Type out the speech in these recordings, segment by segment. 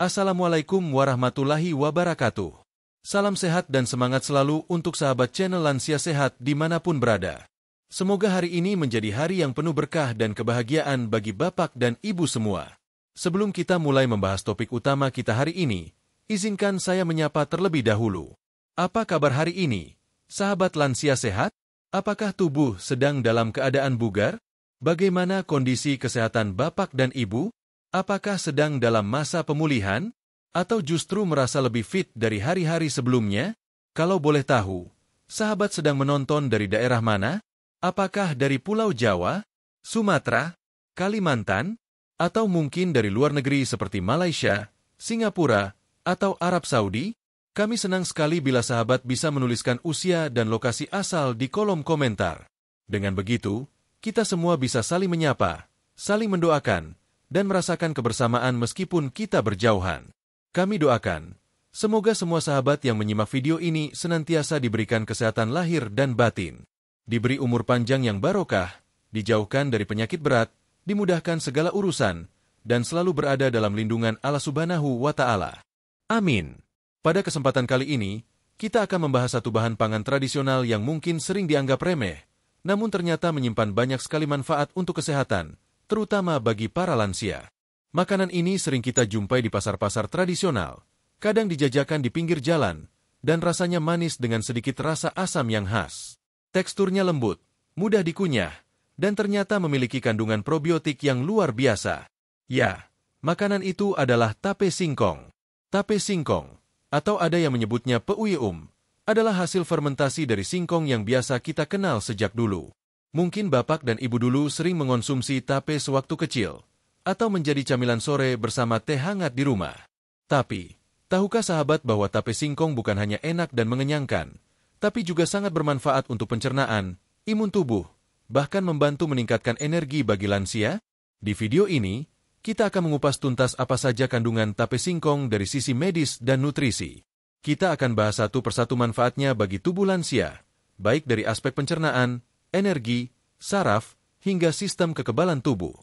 Assalamualaikum warahmatullahi wabarakatuh. Salam sehat dan semangat selalu untuk sahabat channel Lansia Sehat dimanapun berada. Semoga hari ini menjadi hari yang penuh berkah dan kebahagiaan bagi bapak dan ibu semua. Sebelum kita mulai membahas topik utama kita hari ini, izinkan saya menyapa terlebih dahulu. Apa kabar hari ini, sahabat Lansia Sehat? Apakah tubuh sedang dalam keadaan bugar? Bagaimana kondisi kesehatan bapak dan ibu? Apakah sedang dalam masa pemulihan? Atau justru merasa lebih fit dari hari-hari sebelumnya? Kalau boleh tahu, sahabat sedang menonton dari daerah mana? Apakah dari Pulau Jawa, Sumatera, Kalimantan, atau mungkin dari luar negeri seperti Malaysia, Singapura, atau Arab Saudi? Kami senang sekali bila sahabat bisa menuliskan usia dan lokasi asal di kolom komentar. Dengan begitu, kita semua bisa saling menyapa, saling mendoakan, dan merasakan kebersamaan meskipun kita berjauhan. Kami doakan, semoga semua sahabat yang menyimak video ini senantiasa diberikan kesehatan lahir dan batin, diberi umur panjang yang barokah, dijauhkan dari penyakit berat, dimudahkan segala urusan, dan selalu berada dalam lindungan Allah Subhanahu wa Ta'ala. Amin. Pada kesempatan kali ini, kita akan membahas satu bahan pangan tradisional yang mungkin sering dianggap remeh, namun ternyata menyimpan banyak sekali manfaat untuk kesehatan, terutama bagi para lansia. Makanan ini sering kita jumpai di pasar-pasar tradisional, kadang dijajakan di pinggir jalan, dan rasanya manis dengan sedikit rasa asam yang khas. Teksturnya lembut, mudah dikunyah, dan ternyata memiliki kandungan probiotik yang luar biasa. Ya, makanan itu adalah tape singkong. Tape singkong, atau ada yang menyebutnya peuyeum, adalah hasil fermentasi dari singkong yang biasa kita kenal sejak dulu. Mungkin bapak dan ibu dulu sering mengonsumsi tape sewaktu kecil, atau menjadi camilan sore bersama teh hangat di rumah. Tapi, tahukah sahabat bahwa tape singkong bukan hanya enak dan mengenyangkan, tapi juga sangat bermanfaat untuk pencernaan, imun tubuh, bahkan membantu meningkatkan energi bagi lansia? Di video ini, kita akan mengupas tuntas apa saja kandungan tape singkong dari sisi medis dan nutrisi. Kita akan bahas satu persatu manfaatnya bagi tubuh lansia, baik dari aspek pencernaan, energi, saraf, hingga sistem kekebalan tubuh.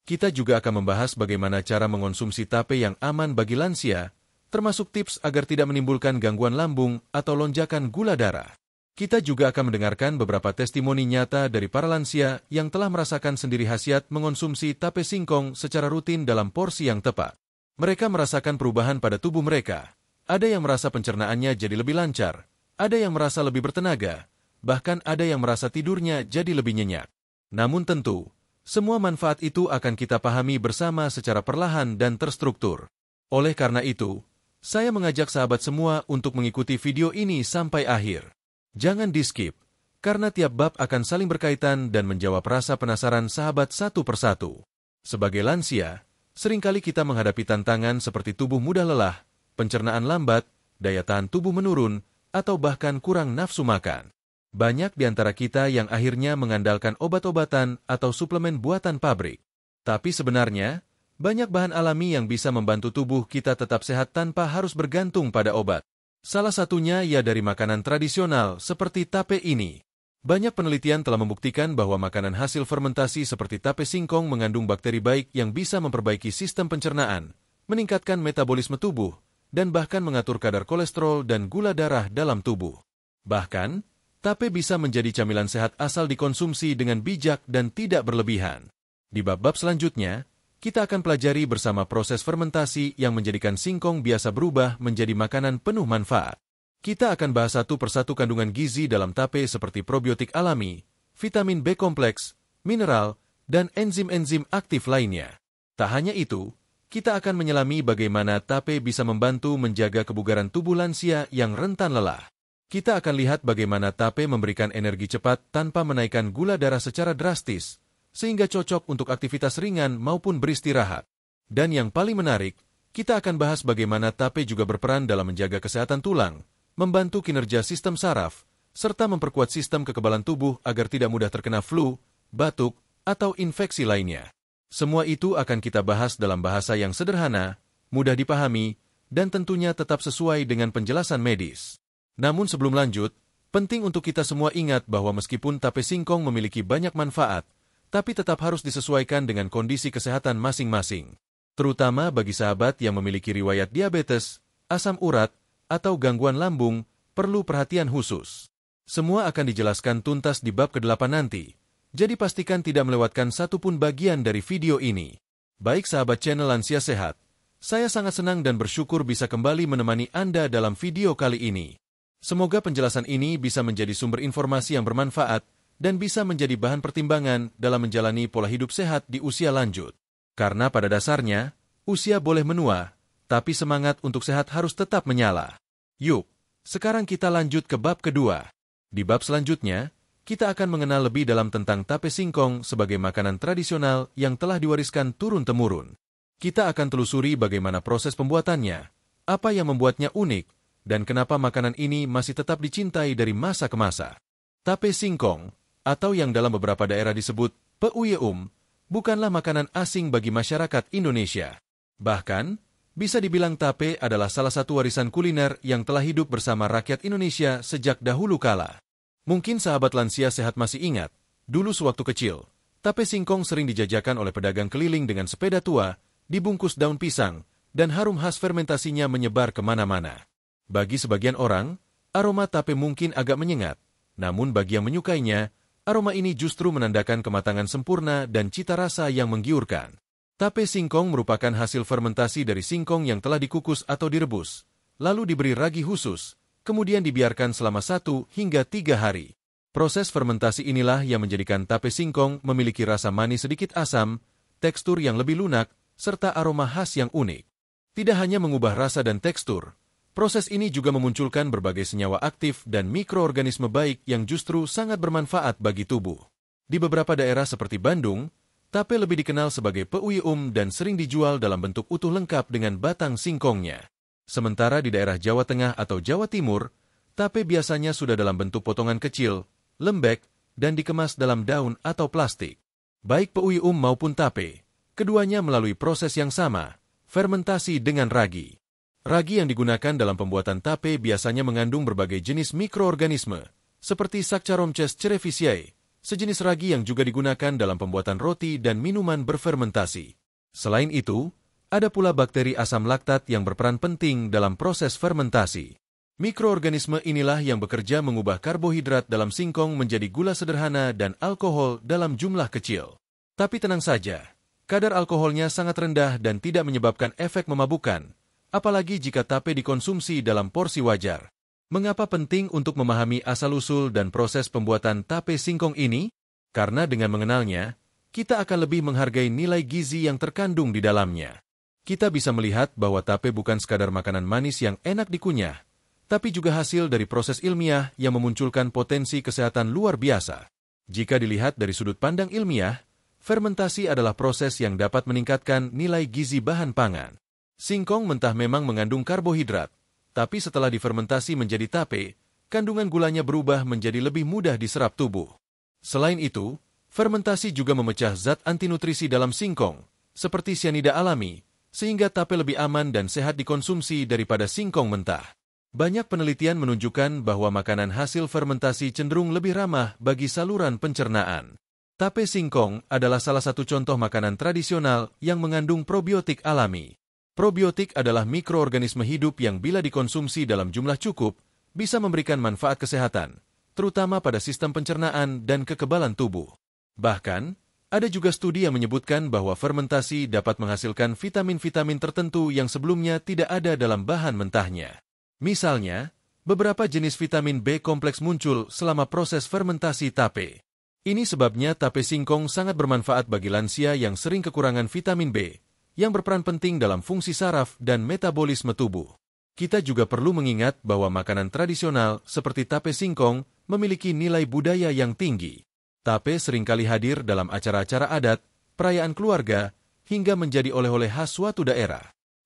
Kita juga akan membahas bagaimana cara mengonsumsi tape yang aman bagi lansia, termasuk tips agar tidak menimbulkan gangguan lambung atau lonjakan gula darah. Kita juga akan mendengarkan beberapa testimoni nyata dari para lansia yang telah merasakan sendiri khasiat mengonsumsi tape singkong secara rutin dalam porsi yang tepat. Mereka merasakan perubahan pada tubuh mereka. Ada yang merasa pencernaannya jadi lebih lancar, ada yang merasa lebih bertenaga, bahkan ada yang merasa tidurnya jadi lebih nyenyak. Namun tentu, semua manfaat itu akan kita pahami bersama secara perlahan dan terstruktur. Oleh karena itu, saya mengajak sahabat semua untuk mengikuti video ini sampai akhir. Jangan di-skip, karena tiap bab akan saling berkaitan dan menjawab rasa penasaran sahabat satu persatu. Sebagai lansia, seringkali kita menghadapi tantangan seperti tubuh mudah lelah, pencernaan lambat, daya tahan tubuh menurun, atau bahkan kurang nafsu makan. Banyak di antara kita yang akhirnya mengandalkan obat-obatan atau suplemen buatan pabrik. Tapi sebenarnya, banyak bahan alami yang bisa membantu tubuh kita tetap sehat tanpa harus bergantung pada obat. Salah satunya ya dari makanan tradisional seperti tape ini. Banyak penelitian telah membuktikan bahwa makanan hasil fermentasi seperti tape singkong mengandung bakteri baik yang bisa memperbaiki sistem pencernaan, meningkatkan metabolisme tubuh, dan bahkan mengatur kadar kolesterol dan gula darah dalam tubuh. Bahkan, tape bisa menjadi camilan sehat asal dikonsumsi dengan bijak dan tidak berlebihan. Di bab-bab selanjutnya, kita akan pelajari bersama proses fermentasi yang menjadikan singkong biasa berubah menjadi makanan penuh manfaat. Kita akan bahas satu persatu kandungan gizi dalam tape seperti probiotik alami, vitamin B kompleks, mineral, dan enzim-enzim aktif lainnya. Tak hanya itu, kita akan menyelami bagaimana tape bisa membantu menjaga kebugaran tubuh lansia yang rentan lelah. Kita akan lihat bagaimana tape memberikan energi cepat tanpa menaikkan gula darah secara drastis, sehingga cocok untuk aktivitas ringan maupun beristirahat. Dan yang paling menarik, kita akan bahas bagaimana tape juga berperan dalam menjaga kesehatan tulang, membantu kinerja sistem saraf, serta memperkuat sistem kekebalan tubuh agar tidak mudah terkena flu, batuk, atau infeksi lainnya. Semua itu akan kita bahas dalam bahasa yang sederhana, mudah dipahami, dan tentunya tetap sesuai dengan penjelasan medis. Namun sebelum lanjut, penting untuk kita semua ingat bahwa meskipun tape singkong memiliki banyak manfaat, tapi tetap harus disesuaikan dengan kondisi kesehatan masing-masing. terutama bagi sahabat yang memiliki riwayat diabetes, asam urat, atau gangguan lambung, perlu perhatian khusus. Semua akan dijelaskan tuntas di bab ke-8 nanti, jadi pastikan tidak melewatkan satupun bagian dari video ini. Baik sahabat channel Lansia Sehat, saya sangat senang dan bersyukur bisa kembali menemani Anda dalam video kali ini. Semoga penjelasan ini bisa menjadi sumber informasi yang bermanfaat dan bisa menjadi bahan pertimbangan dalam menjalani pola hidup sehat di usia lanjut. Karena pada dasarnya, usia boleh menua, tapi semangat untuk sehat harus tetap menyala. Yuk, sekarang kita lanjut ke bab kedua. Di bab selanjutnya, kita akan mengenal lebih dalam tentang tape singkong sebagai makanan tradisional yang telah diwariskan turun-temurun. Kita akan telusuri bagaimana proses pembuatannya, apa yang membuatnya unik, dan kenapa makanan ini masih tetap dicintai dari masa ke masa. Tape singkong, atau yang dalam beberapa daerah disebut peuyeum, bukanlah makanan asing bagi masyarakat Indonesia. Bahkan, bisa dibilang tape adalah salah satu warisan kuliner yang telah hidup bersama rakyat Indonesia sejak dahulu kala. Mungkin sahabat lansia sehat masih ingat, dulu sewaktu kecil, tape singkong sering dijajakan oleh pedagang keliling dengan sepeda tua, dibungkus daun pisang, dan harum khas fermentasinya menyebar kemana-mana. Bagi sebagian orang, aroma tape mungkin agak menyengat, namun bagi yang menyukainya, aroma ini justru menandakan kematangan sempurna dan cita rasa yang menggiurkan. Tape singkong merupakan hasil fermentasi dari singkong yang telah dikukus atau direbus, lalu diberi ragi khusus, kemudian dibiarkan selama 1 hingga 3 hari. Proses fermentasi inilah yang menjadikan tape singkong memiliki rasa manis sedikit asam, tekstur yang lebih lunak, serta aroma khas yang unik. Tidak hanya mengubah rasa dan tekstur, proses ini juga memunculkan berbagai senyawa aktif dan mikroorganisme baik yang justru sangat bermanfaat bagi tubuh. Di beberapa daerah seperti Bandung, tape lebih dikenal sebagai peuyeum dan sering dijual dalam bentuk utuh lengkap dengan batang singkongnya. Sementara di daerah Jawa Tengah atau Jawa Timur, tape biasanya sudah dalam bentuk potongan kecil, lembek, dan dikemas dalam daun atau plastik. Baik peuyeum maupun tape, keduanya melalui proses yang sama, fermentasi dengan ragi. Ragi yang digunakan dalam pembuatan tape biasanya mengandung berbagai jenis mikroorganisme, seperti Saccharomyces cerevisiae, sejenis ragi yang juga digunakan dalam pembuatan roti dan minuman berfermentasi. Selain itu, ada pula bakteri asam laktat yang berperan penting dalam proses fermentasi. Mikroorganisme inilah yang bekerja mengubah karbohidrat dalam singkong menjadi gula sederhana dan alkohol dalam jumlah kecil. Tapi tenang saja, kadar alkoholnya sangat rendah dan tidak menyebabkan efek memabukkan, apalagi jika tape dikonsumsi dalam porsi wajar. Mengapa penting untuk memahami asal-usul dan proses pembuatan tape singkong ini? Karena dengan mengenalnya, kita akan lebih menghargai nilai gizi yang terkandung di dalamnya. Kita bisa melihat bahwa tape bukan sekadar makanan manis yang enak dikunyah, tapi juga hasil dari proses ilmiah yang memunculkan potensi kesehatan luar biasa. Jika dilihat dari sudut pandang ilmiah, fermentasi adalah proses yang dapat meningkatkan nilai gizi bahan pangan. Singkong mentah memang mengandung karbohidrat, tapi setelah difermentasi menjadi tape, kandungan gulanya berubah menjadi lebih mudah diserap tubuh. Selain itu, fermentasi juga memecah zat antinutrisi dalam singkong, seperti sianida alami, sehingga tape lebih aman dan sehat dikonsumsi daripada singkong mentah. Banyak penelitian menunjukkan bahwa makanan hasil fermentasi cenderung lebih ramah bagi saluran pencernaan. Tape singkong adalah salah satu contoh makanan tradisional yang mengandung probiotik alami. Probiotik adalah mikroorganisme hidup yang bila dikonsumsi dalam jumlah cukup, bisa memberikan manfaat kesehatan, terutama pada sistem pencernaan dan kekebalan tubuh. Bahkan, ada juga studi yang menyebutkan bahwa fermentasi dapat menghasilkan vitamin-vitamin tertentu yang sebelumnya tidak ada dalam bahan mentahnya. Misalnya, beberapa jenis vitamin B kompleks muncul selama proses fermentasi tape. Ini sebabnya tape singkong sangat bermanfaat bagi lansia yang sering kekurangan vitamin B, yang berperan penting dalam fungsi saraf dan metabolisme tubuh. Kita juga perlu mengingat bahwa makanan tradisional seperti tape singkong memiliki nilai budaya yang tinggi. Tape seringkali hadir dalam acara-acara adat, perayaan keluarga, hingga menjadi oleh-oleh khas suatu daerah.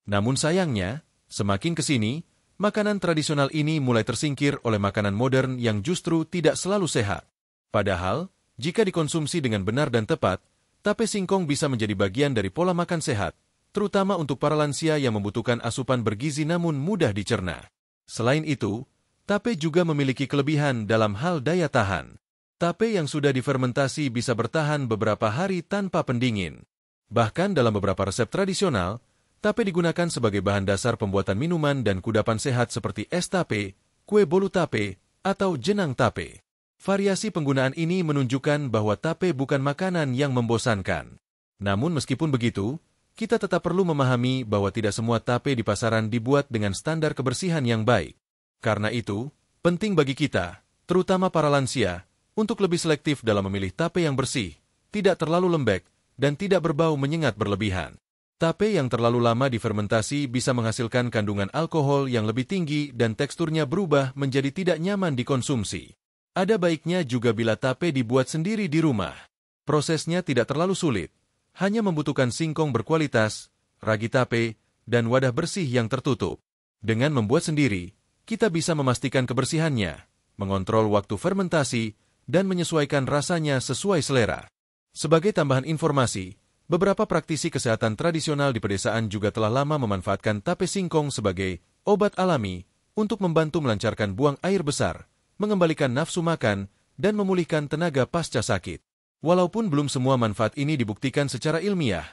Namun sayangnya, semakin ke sini, makanan tradisional ini mulai tersingkir oleh makanan modern yang justru tidak selalu sehat. Padahal, jika dikonsumsi dengan benar dan tepat, tape singkong bisa menjadi bagian dari pola makan sehat, terutama untuk para lansia yang membutuhkan asupan bergizi namun mudah dicerna. Selain itu, tape juga memiliki kelebihan dalam hal daya tahan. Tape yang sudah difermentasi bisa bertahan beberapa hari tanpa pendingin. Bahkan dalam beberapa resep tradisional, tape digunakan sebagai bahan dasar pembuatan minuman dan kudapan sehat seperti es tape, kue bolu tape, atau jenang tape. Variasi penggunaan ini menunjukkan bahwa tape bukan makanan yang membosankan. Namun meskipun begitu, kita tetap perlu memahami bahwa tidak semua tape di pasaran dibuat dengan standar kebersihan yang baik. Karena itu, penting bagi kita, terutama para lansia, untuk lebih selektif dalam memilih tape yang bersih, tidak terlalu lembek, dan tidak berbau menyengat berlebihan. Tape yang terlalu lama difermentasi bisa menghasilkan kandungan alkohol yang lebih tinggi dan teksturnya berubah menjadi tidak nyaman dikonsumsi. Ada baiknya juga bila tape dibuat sendiri di rumah. Prosesnya tidak terlalu sulit, hanya membutuhkan singkong berkualitas, ragi tape, dan wadah bersih yang tertutup. Dengan membuat sendiri, kita bisa memastikan kebersihannya, mengontrol waktu fermentasi, dan menyesuaikan rasanya sesuai selera. Sebagai tambahan informasi, beberapa praktisi kesehatan tradisional di pedesaan juga telah lama memanfaatkan tape singkong sebagai obat alami untuk membantu melancarkan buang air besar, mengembalikan nafsu makan, dan memulihkan tenaga pasca sakit. Walaupun belum semua manfaat ini dibuktikan secara ilmiah,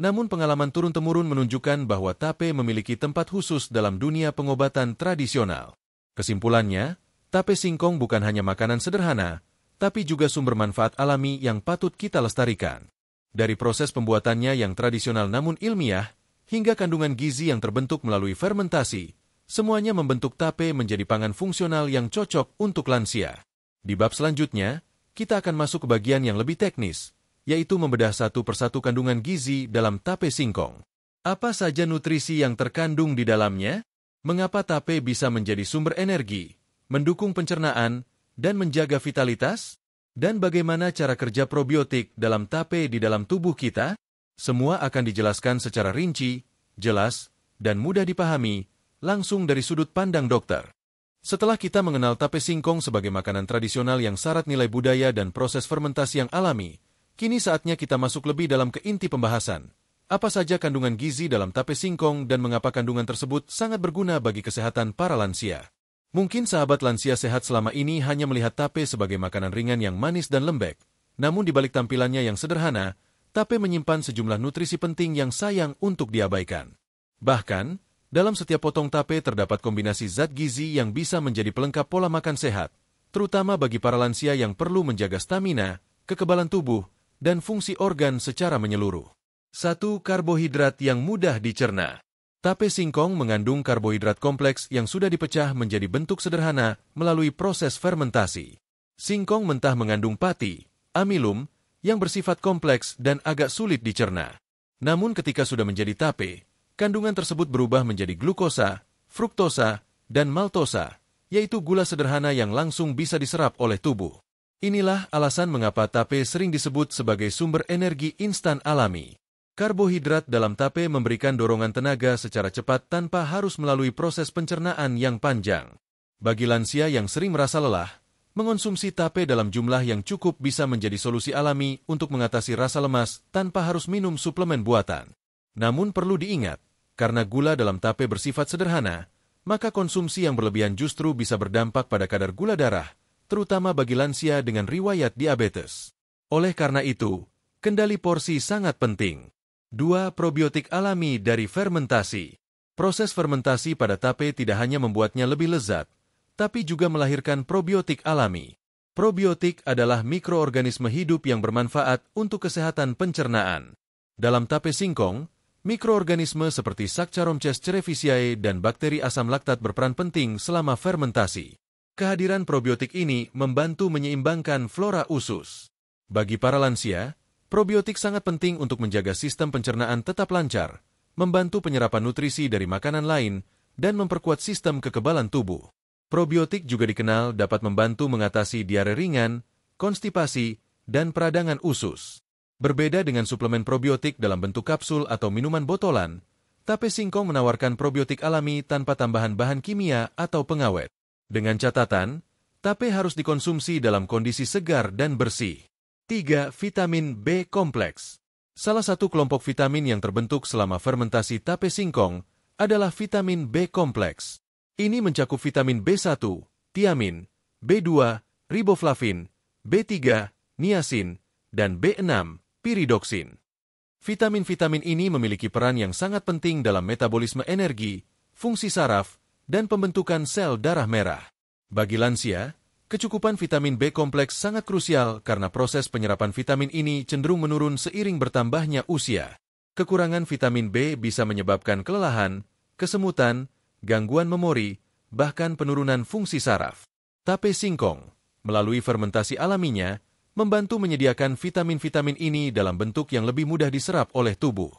namun pengalaman turun-temurun menunjukkan bahwa tape memiliki tempat khusus dalam dunia pengobatan tradisional. Kesimpulannya, tape singkong bukan hanya makanan sederhana, tapi juga sumber manfaat alami yang patut kita lestarikan. Dari proses pembuatannya yang tradisional namun ilmiah, hingga kandungan gizi yang terbentuk melalui fermentasi, semuanya membentuk tape menjadi pangan fungsional yang cocok untuk lansia. Di bab selanjutnya, kita akan masuk ke bagian yang lebih teknis, yaitu membedah satu persatu kandungan gizi dalam tape singkong. Apa saja nutrisi yang terkandung di dalamnya? Mengapa tape bisa menjadi sumber energi, mendukung pencernaan, dan menjaga vitalitas? Dan bagaimana cara kerja probiotik dalam tape di dalam tubuh kita? Semua akan dijelaskan secara rinci, jelas, dan mudah dipahami, langsung dari sudut pandang dokter. Setelah kita mengenal tape singkong sebagai makanan tradisional yang syarat nilai budaya dan proses fermentasi yang alami, kini saatnya kita masuk lebih dalam ke inti pembahasan. Apa saja kandungan gizi dalam tape singkong dan mengapa kandungan tersebut sangat berguna bagi kesehatan para lansia? Mungkin sahabat lansia sehat selama ini hanya melihat tape sebagai makanan ringan yang manis dan lembek, namun di balik tampilannya yang sederhana, tape menyimpan sejumlah nutrisi penting yang sayang untuk diabaikan. Bahkan, dalam setiap potong tape terdapat kombinasi zat gizi yang bisa menjadi pelengkap pola makan sehat, terutama bagi para lansia yang perlu menjaga stamina, kekebalan tubuh, dan fungsi organ secara menyeluruh. 1. Karbohidrat yang mudah dicerna. Tape singkong mengandung karbohidrat kompleks yang sudah dipecah menjadi bentuk sederhana melalui proses fermentasi. Singkong mentah mengandung pati, amilum, yang bersifat kompleks dan agak sulit dicerna. Namun ketika sudah menjadi tape, kandungan tersebut berubah menjadi glukosa, fruktosa, dan maltosa, yaitu gula sederhana yang langsung bisa diserap oleh tubuh. Inilah alasan mengapa tape sering disebut sebagai sumber energi instan alami. Karbohidrat dalam tape memberikan dorongan tenaga secara cepat tanpa harus melalui proses pencernaan yang panjang. Bagi lansia yang sering merasa lelah, mengonsumsi tape dalam jumlah yang cukup bisa menjadi solusi alami untuk mengatasi rasa lemas tanpa harus minum suplemen buatan. Namun perlu diingat, karena gula dalam tape bersifat sederhana, maka konsumsi yang berlebihan justru bisa berdampak pada kadar gula darah, terutama bagi lansia dengan riwayat diabetes. Oleh karena itu, kendali porsi sangat penting. 2. Probiotik alami dari fermentasi. Proses fermentasi pada tape tidak hanya membuatnya lebih lezat, tapi juga melahirkan probiotik alami. Probiotik adalah mikroorganisme hidup yang bermanfaat untuk kesehatan pencernaan. Dalam tape singkong, mikroorganisme seperti Saccharomyces cerevisiae dan bakteri asam laktat berperan penting selama fermentasi. Kehadiran probiotik ini membantu menyeimbangkan flora usus. Bagi para lansia, probiotik sangat penting untuk menjaga sistem pencernaan tetap lancar, membantu penyerapan nutrisi dari makanan lain, dan memperkuat sistem kekebalan tubuh. Probiotik juga dikenal dapat membantu mengatasi diare ringan, konstipasi, dan peradangan usus. Berbeda dengan suplemen probiotik dalam bentuk kapsul atau minuman botolan, tape singkong menawarkan probiotik alami tanpa tambahan bahan kimia atau pengawet. Dengan catatan, tape harus dikonsumsi dalam kondisi segar dan bersih. 3. Vitamin B kompleks. Salah satu kelompok vitamin yang terbentuk selama fermentasi tape singkong adalah vitamin B kompleks. Ini mencakup vitamin B1, tiamin, B2, riboflavin, B3, niacin, dan B6, piridoksin. Vitamin-vitamin ini memiliki peran yang sangat penting dalam metabolisme energi, fungsi saraf, dan pembentukan sel darah merah. Bagi lansia, kecukupan vitamin B kompleks sangat krusial karena proses penyerapan vitamin ini cenderung menurun seiring bertambahnya usia. Kekurangan vitamin B bisa menyebabkan kelelahan, kesemutan, gangguan memori, bahkan penurunan fungsi saraf. Tape singkong, melalui fermentasi alaminya, membantu menyediakan vitamin-vitamin ini dalam bentuk yang lebih mudah diserap oleh tubuh.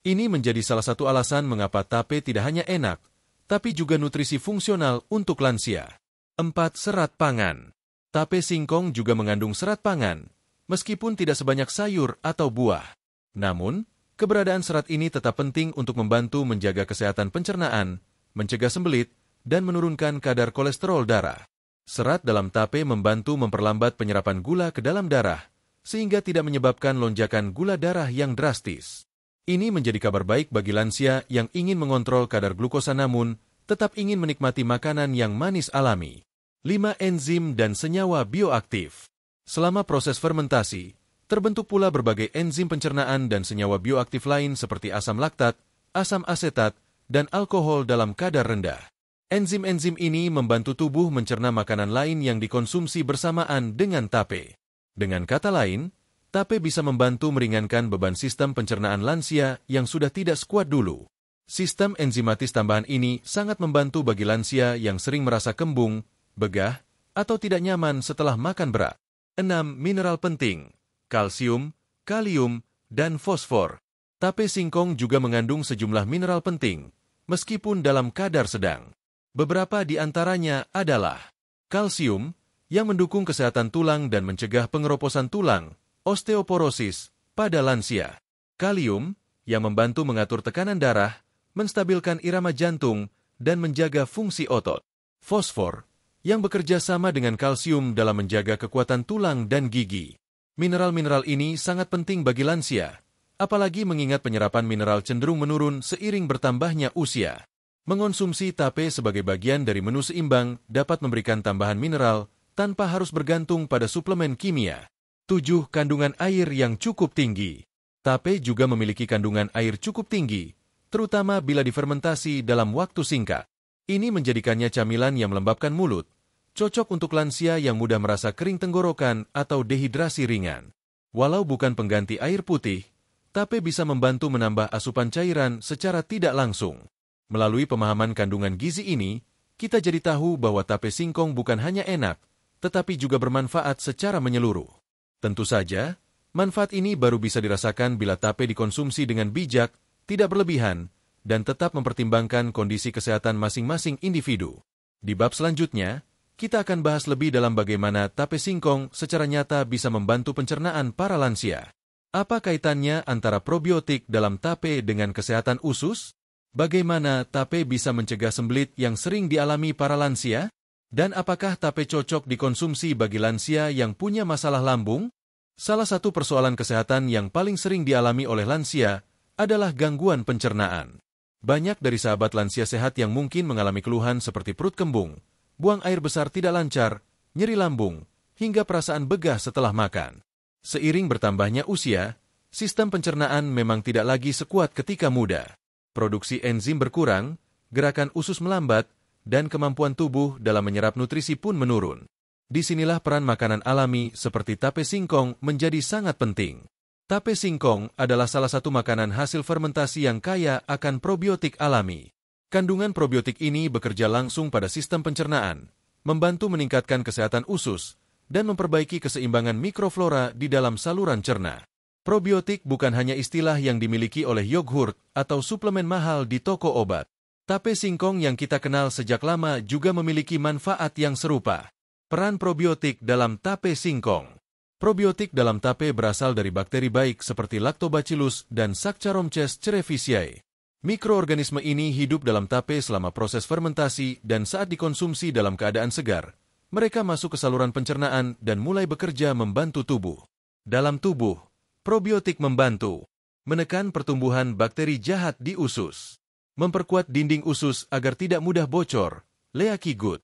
Ini menjadi salah satu alasan mengapa tape tidak hanya enak, tapi juga nutrisi fungsional untuk lansia. 4. Serat pangan. Tape singkong juga mengandung serat pangan, meskipun tidak sebanyak sayur atau buah. Namun, keberadaan serat ini tetap penting untuk membantu menjaga kesehatan pencernaan, mencegah sembelit, dan menurunkan kadar kolesterol darah. Serat dalam tape membantu memperlambat penyerapan gula ke dalam darah, sehingga tidak menyebabkan lonjakan gula darah yang drastis. Ini menjadi kabar baik bagi lansia yang ingin mengontrol kadar glukosa namun tetap ingin menikmati makanan yang manis alami. 5. Enzim dan senyawa bioaktif. Selama proses fermentasi, terbentuk pula berbagai enzim pencernaan dan senyawa bioaktif lain seperti asam laktat, asam asetat, dan alkohol dalam kadar rendah. Enzim-enzim ini membantu tubuh mencerna makanan lain yang dikonsumsi bersamaan dengan tape. Dengan kata lain, tape bisa membantu meringankan beban sistem pencernaan lansia yang sudah tidak sekuat dulu. Sistem enzimatis tambahan ini sangat membantu bagi lansia yang sering merasa kembung, begah, atau tidak nyaman setelah makan berat. 6. Mineral penting, kalsium, kalium, dan fosfor. Tape singkong juga mengandung sejumlah mineral penting, meskipun dalam kadar sedang. Beberapa di antaranya adalah kalsium, yang mendukung kesehatan tulang dan mencegah pengeroposan tulang, osteoporosis, pada lansia. Kalium, yang membantu mengatur tekanan darah, menstabilkan irama jantung, dan menjaga fungsi otot. Fosfor, yang bekerja sama dengan kalsium dalam menjaga kekuatan tulang dan gigi. Mineral-mineral ini sangat penting bagi lansia, apalagi mengingat penyerapan mineral cenderung menurun seiring bertambahnya usia. Mengonsumsi tape sebagai bagian dari menu seimbang dapat memberikan tambahan mineral tanpa harus bergantung pada suplemen kimia. 7. Kandungan air yang cukup tinggi. Tape juga memiliki kandungan air cukup tinggi, terutama bila difermentasi dalam waktu singkat. Ini menjadikannya camilan yang melembabkan mulut, cocok untuk lansia yang mudah merasa kering tenggorokan atau dehidrasi ringan. Walau bukan pengganti air putih, tape bisa membantu menambah asupan cairan secara tidak langsung. Melalui pemahaman kandungan gizi ini, kita jadi tahu bahwa tape singkong bukan hanya enak, tetapi juga bermanfaat secara menyeluruh. Tentu saja, manfaat ini baru bisa dirasakan bila tape dikonsumsi dengan bijak, tidak berlebihan, dan tetap mempertimbangkan kondisi kesehatan masing-masing individu. Di bab selanjutnya, kita akan bahas lebih dalam bagaimana tape singkong secara nyata bisa membantu pencernaan para lansia. Apa kaitannya antara probiotik dalam tape dengan kesehatan usus? Bagaimana tape bisa mencegah sembelit yang sering dialami para lansia? Dan apakah tape cocok dikonsumsi bagi lansia yang punya masalah lambung? Salah satu persoalan kesehatan yang paling sering dialami oleh lansia adalah gangguan pencernaan. Banyak dari sahabat lansia sehat yang mungkin mengalami keluhan seperti perut kembung, buang air besar tidak lancar, nyeri lambung, hingga perasaan begah setelah makan. Seiring bertambahnya usia, sistem pencernaan memang tidak lagi sekuat ketika muda. Produksi enzim berkurang, gerakan usus melambat, dan kemampuan tubuh dalam menyerap nutrisi pun menurun. Disinilah peran makanan alami seperti tape singkong menjadi sangat penting. Tape singkong adalah salah satu makanan hasil fermentasi yang kaya akan probiotik alami. Kandungan probiotik ini bekerja langsung pada sistem pencernaan, membantu meningkatkan kesehatan usus, dan memperbaiki keseimbangan mikroflora di dalam saluran cerna. Probiotik bukan hanya istilah yang dimiliki oleh yogurt atau suplemen mahal di toko obat. Tape singkong yang kita kenal sejak lama juga memiliki manfaat yang serupa. Peran probiotik dalam tape singkong. Probiotik dalam tape berasal dari bakteri baik seperti Lactobacillus dan Saccharomyces cerevisiae. Mikroorganisme ini hidup dalam tape selama proses fermentasi dan saat dikonsumsi dalam keadaan segar, mereka masuk ke saluran pencernaan dan mulai bekerja membantu tubuh. Dalam tubuh, probiotik membantu menekan pertumbuhan bakteri jahat di usus, memperkuat dinding usus agar tidak mudah bocor, leaky gut,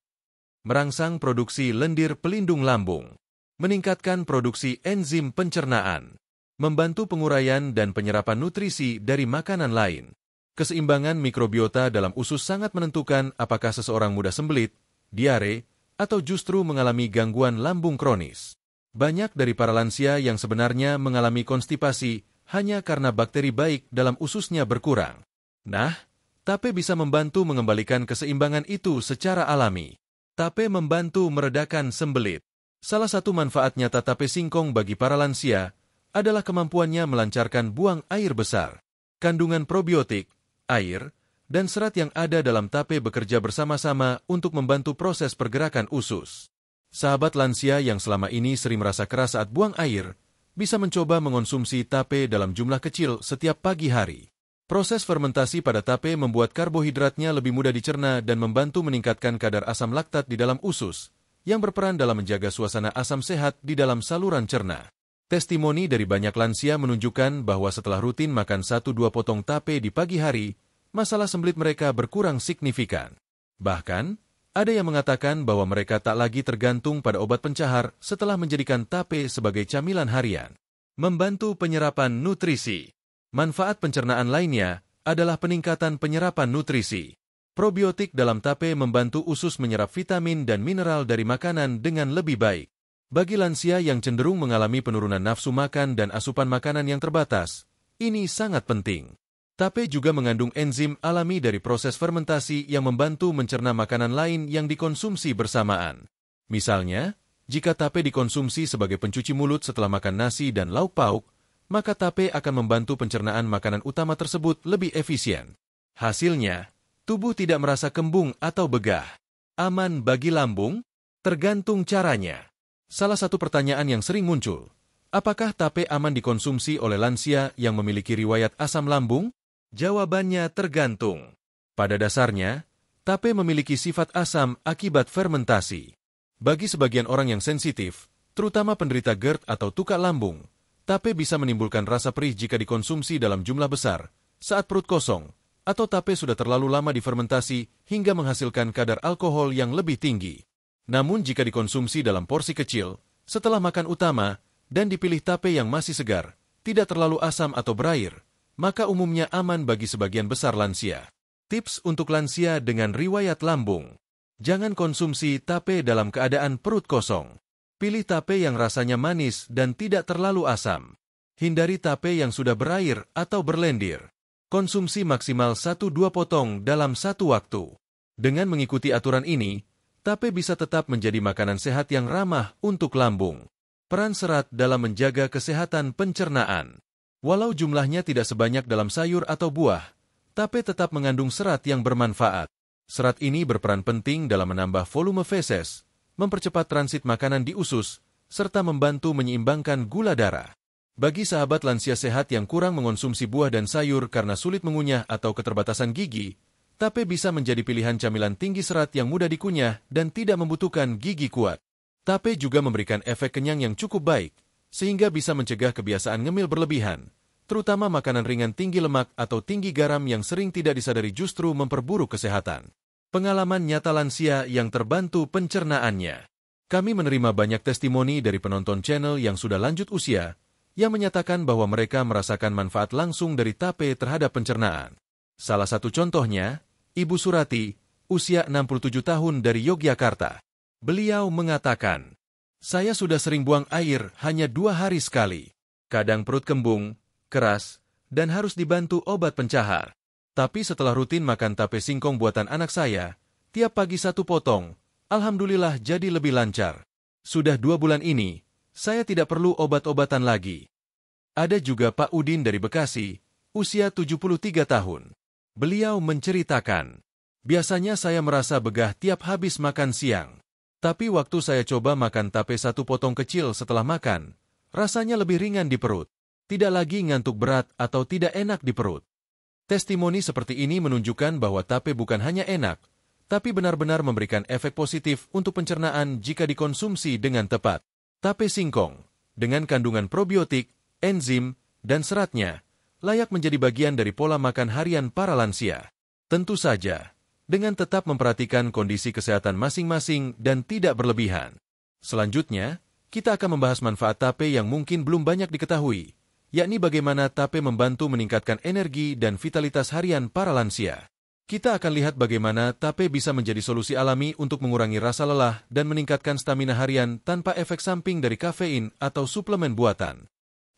merangsang produksi lendir pelindung lambung, meningkatkan produksi enzim pencernaan, membantu penguraian dan penyerapan nutrisi dari makanan lain. Keseimbangan mikrobiota dalam usus sangat menentukan apakah seseorang mudah sembelit, diare, atau justru mengalami gangguan lambung kronis. Banyak dari para lansia yang sebenarnya mengalami konstipasi hanya karena bakteri baik dalam ususnya berkurang. Nah, tape bisa membantu mengembalikan keseimbangan itu secara alami. Tape membantu meredakan sembelit. Salah satu manfaat nyata tape singkong bagi para lansia adalah kemampuannya melancarkan buang air besar. Kandungan probiotik, air, dan serat yang ada dalam tape bekerja bersama-sama untuk membantu proses pergerakan usus. Sahabat lansia yang selama ini sering merasa keras saat buang air, bisa mencoba mengonsumsi tape dalam jumlah kecil setiap pagi hari. Proses fermentasi pada tape membuat karbohidratnya lebih mudah dicerna dan membantu meningkatkan kadar asam laktat di dalam usus, yang berperan dalam menjaga suasana asam sehat di dalam saluran cerna. Testimoni dari banyak lansia menunjukkan bahwa setelah rutin makan 1-2 potong tape di pagi hari, masalah sembelit mereka berkurang signifikan. Bahkan, ada yang mengatakan bahwa mereka tak lagi tergantung pada obat pencahar setelah menjadikan tape sebagai camilan harian. Membantu penyerapan nutrisi. Manfaat pencernaan lainnya adalah peningkatan penyerapan nutrisi. Probiotik dalam tape membantu usus menyerap vitamin dan mineral dari makanan dengan lebih baik. Bagi lansia yang cenderung mengalami penurunan nafsu makan dan asupan makanan yang terbatas, ini sangat penting. Tape juga mengandung enzim alami dari proses fermentasi yang membantu mencerna makanan lain yang dikonsumsi bersamaan. Misalnya, jika tape dikonsumsi sebagai pencuci mulut setelah makan nasi dan lauk pauk, maka tape akan membantu pencernaan makanan utama tersebut lebih efisien. Hasilnya, tubuh tidak merasa kembung atau begah. Aman bagi lambung? Tergantung caranya. Salah satu pertanyaan yang sering muncul, apakah tape aman dikonsumsi oleh lansia yang memiliki riwayat asam lambung? Jawabannya tergantung. Pada dasarnya, tape memiliki sifat asam akibat fermentasi. Bagi sebagian orang yang sensitif, terutama penderita GERD atau tukak lambung, tape bisa menimbulkan rasa perih jika dikonsumsi dalam jumlah besar, saat perut kosong, atau tape sudah terlalu lama difermentasi hingga menghasilkan kadar alkohol yang lebih tinggi. Namun jika dikonsumsi dalam porsi kecil, setelah makan utama, dan dipilih tape yang masih segar, tidak terlalu asam atau berair, maka umumnya aman bagi sebagian besar lansia. Tips untuk lansia dengan riwayat lambung. Jangan konsumsi tape dalam keadaan perut kosong. Pilih tape yang rasanya manis dan tidak terlalu asam. Hindari tape yang sudah berair atau berlendir. Konsumsi maksimal 1-2 potong dalam satu waktu. Dengan mengikuti aturan ini, tape bisa tetap menjadi makanan sehat yang ramah untuk lambung. Peran serat dalam menjaga kesehatan pencernaan. Walau jumlahnya tidak sebanyak dalam sayur atau buah, tape tetap mengandung serat yang bermanfaat. Serat ini berperan penting dalam menambah volume feses, mempercepat transit makanan di usus, serta membantu menyeimbangkan gula darah. Bagi sahabat lansia sehat yang kurang mengonsumsi buah dan sayur karena sulit mengunyah atau keterbatasan gigi, tape bisa menjadi pilihan camilan tinggi serat yang mudah dikunyah dan tidak membutuhkan gigi kuat. Tape juga memberikan efek kenyang yang cukup baik, sehingga bisa mencegah kebiasaan ngemil berlebihan, terutama makanan ringan tinggi lemak atau tinggi garam yang sering tidak disadari justru memperburuk kesehatan. Pengalaman nyata lansia yang terbantu pencernaannya. Kami menerima banyak testimoni dari penonton channel yang sudah lanjut usia, yang menyatakan bahwa mereka merasakan manfaat langsung dari tape terhadap pencernaan. Salah satu contohnya, Ibu Surati, usia 67 tahun dari Yogyakarta. Beliau mengatakan, "Saya sudah sering buang air hanya 2 hari sekali. Kadang perut kembung, keras, dan harus dibantu obat pencahar. Tapi setelah rutin makan tape singkong buatan anak saya, tiap pagi 1 potong, alhamdulillah jadi lebih lancar. Sudah 2 bulan ini, saya tidak perlu obat-obatan lagi." Ada juga Pak Udin dari Bekasi, usia 73 tahun. Beliau menceritakan, "Biasanya saya merasa begah tiap habis makan siang. Tapi waktu saya coba makan tape 1 potong kecil setelah makan, rasanya lebih ringan di perut. Tidak lagi ngantuk berat atau tidak enak di perut." Testimoni seperti ini menunjukkan bahwa tape bukan hanya enak, tapi benar-benar memberikan efek positif untuk pencernaan jika dikonsumsi dengan tepat. Tape singkong, dengan kandungan probiotik, enzim, dan seratnya, layak menjadi bagian dari pola makan harian para lansia. Tentu saja, dengan tetap memperhatikan kondisi kesehatan masing-masing dan tidak berlebihan. Selanjutnya, kita akan membahas manfaat tape yang mungkin belum banyak diketahui, yakni bagaimana tape membantu meningkatkan energi dan vitalitas harian para lansia. Kita akan lihat bagaimana tape bisa menjadi solusi alami untuk mengurangi rasa lelah dan meningkatkan stamina harian tanpa efek samping dari kafein atau suplemen buatan.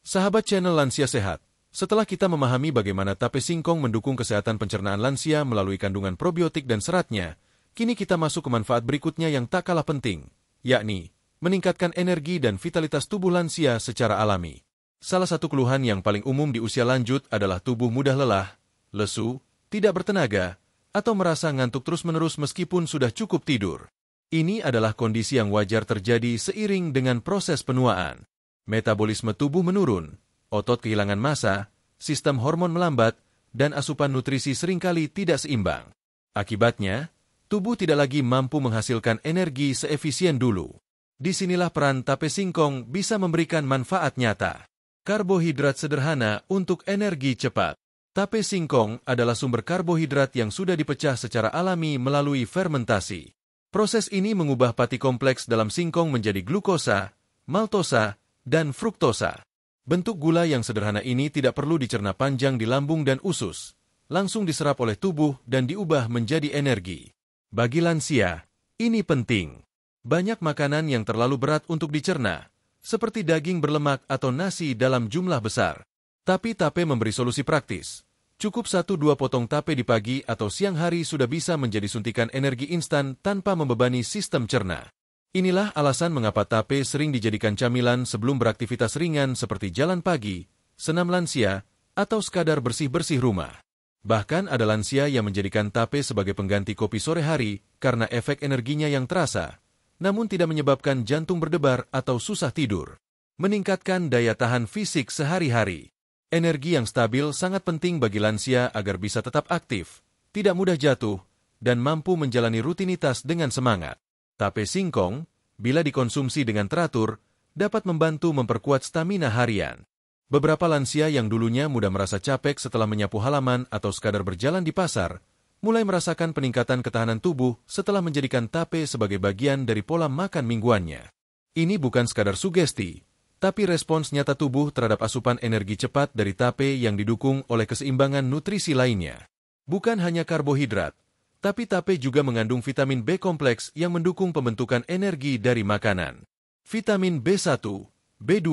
Sahabat channel Lansia Sehat, setelah kita memahami bagaimana tape singkong mendukung kesehatan pencernaan lansia melalui kandungan probiotik dan seratnya, kini kita masuk ke manfaat berikutnya yang tak kalah penting, yakni meningkatkan energi dan vitalitas tubuh lansia secara alami. Salah satu keluhan yang paling umum di usia lanjut adalah tubuh mudah lelah, lesu, tidak bertenaga, atau merasa ngantuk terus-menerus meskipun sudah cukup tidur. Ini adalah kondisi yang wajar terjadi seiring dengan proses penuaan. Metabolisme tubuh menurun, otot kehilangan massa, sistem hormon melambat, dan asupan nutrisi seringkali tidak seimbang. Akibatnya, tubuh tidak lagi mampu menghasilkan energi seefisien dulu. Disinilah peran tape singkong bisa memberikan manfaat nyata. Karbohidrat sederhana untuk energi cepat. Tape singkong adalah sumber karbohidrat yang sudah dipecah secara alami melalui fermentasi. Proses ini mengubah pati kompleks dalam singkong menjadi glukosa, maltosa, dan fruktosa. Bentuk gula yang sederhana ini tidak perlu dicerna panjang di lambung dan usus, langsung diserap oleh tubuh dan diubah menjadi energi. Bagi lansia, ini penting. Banyak makanan yang terlalu berat untuk dicerna, seperti daging berlemak atau nasi dalam jumlah besar. Tapi tape memberi solusi praktis. Cukup 1-2 potong tape di pagi atau siang hari sudah bisa menjadi suntikan energi instan tanpa membebani sistem cerna. Inilah alasan mengapa tape sering dijadikan camilan sebelum beraktivitas ringan seperti jalan pagi, senam lansia, atau sekadar bersih-bersih rumah. Bahkan ada lansia yang menjadikan tape sebagai pengganti kopi sore hari karena efek energinya yang terasa, namun tidak menyebabkan jantung berdebar atau susah tidur. Meningkatkan daya tahan fisik sehari-hari. Energi yang stabil sangat penting bagi lansia agar bisa tetap aktif, tidak mudah jatuh, dan mampu menjalani rutinitas dengan semangat. Tape singkong, bila dikonsumsi dengan teratur, dapat membantu memperkuat stamina harian. Beberapa lansia yang dulunya mudah merasa capek setelah menyapu halaman atau sekadar berjalan di pasar, mulai merasakan peningkatan ketahanan tubuh setelah menjadikan tape sebagai bagian dari pola makan mingguannya. Ini bukan sekadar sugesti, tapi respons nyata tubuh terhadap asupan energi cepat dari tape yang didukung oleh keseimbangan nutrisi lainnya. Bukan hanya karbohidrat, tapi tape juga mengandung vitamin B kompleks yang mendukung pembentukan energi dari makanan. Vitamin B1, B2,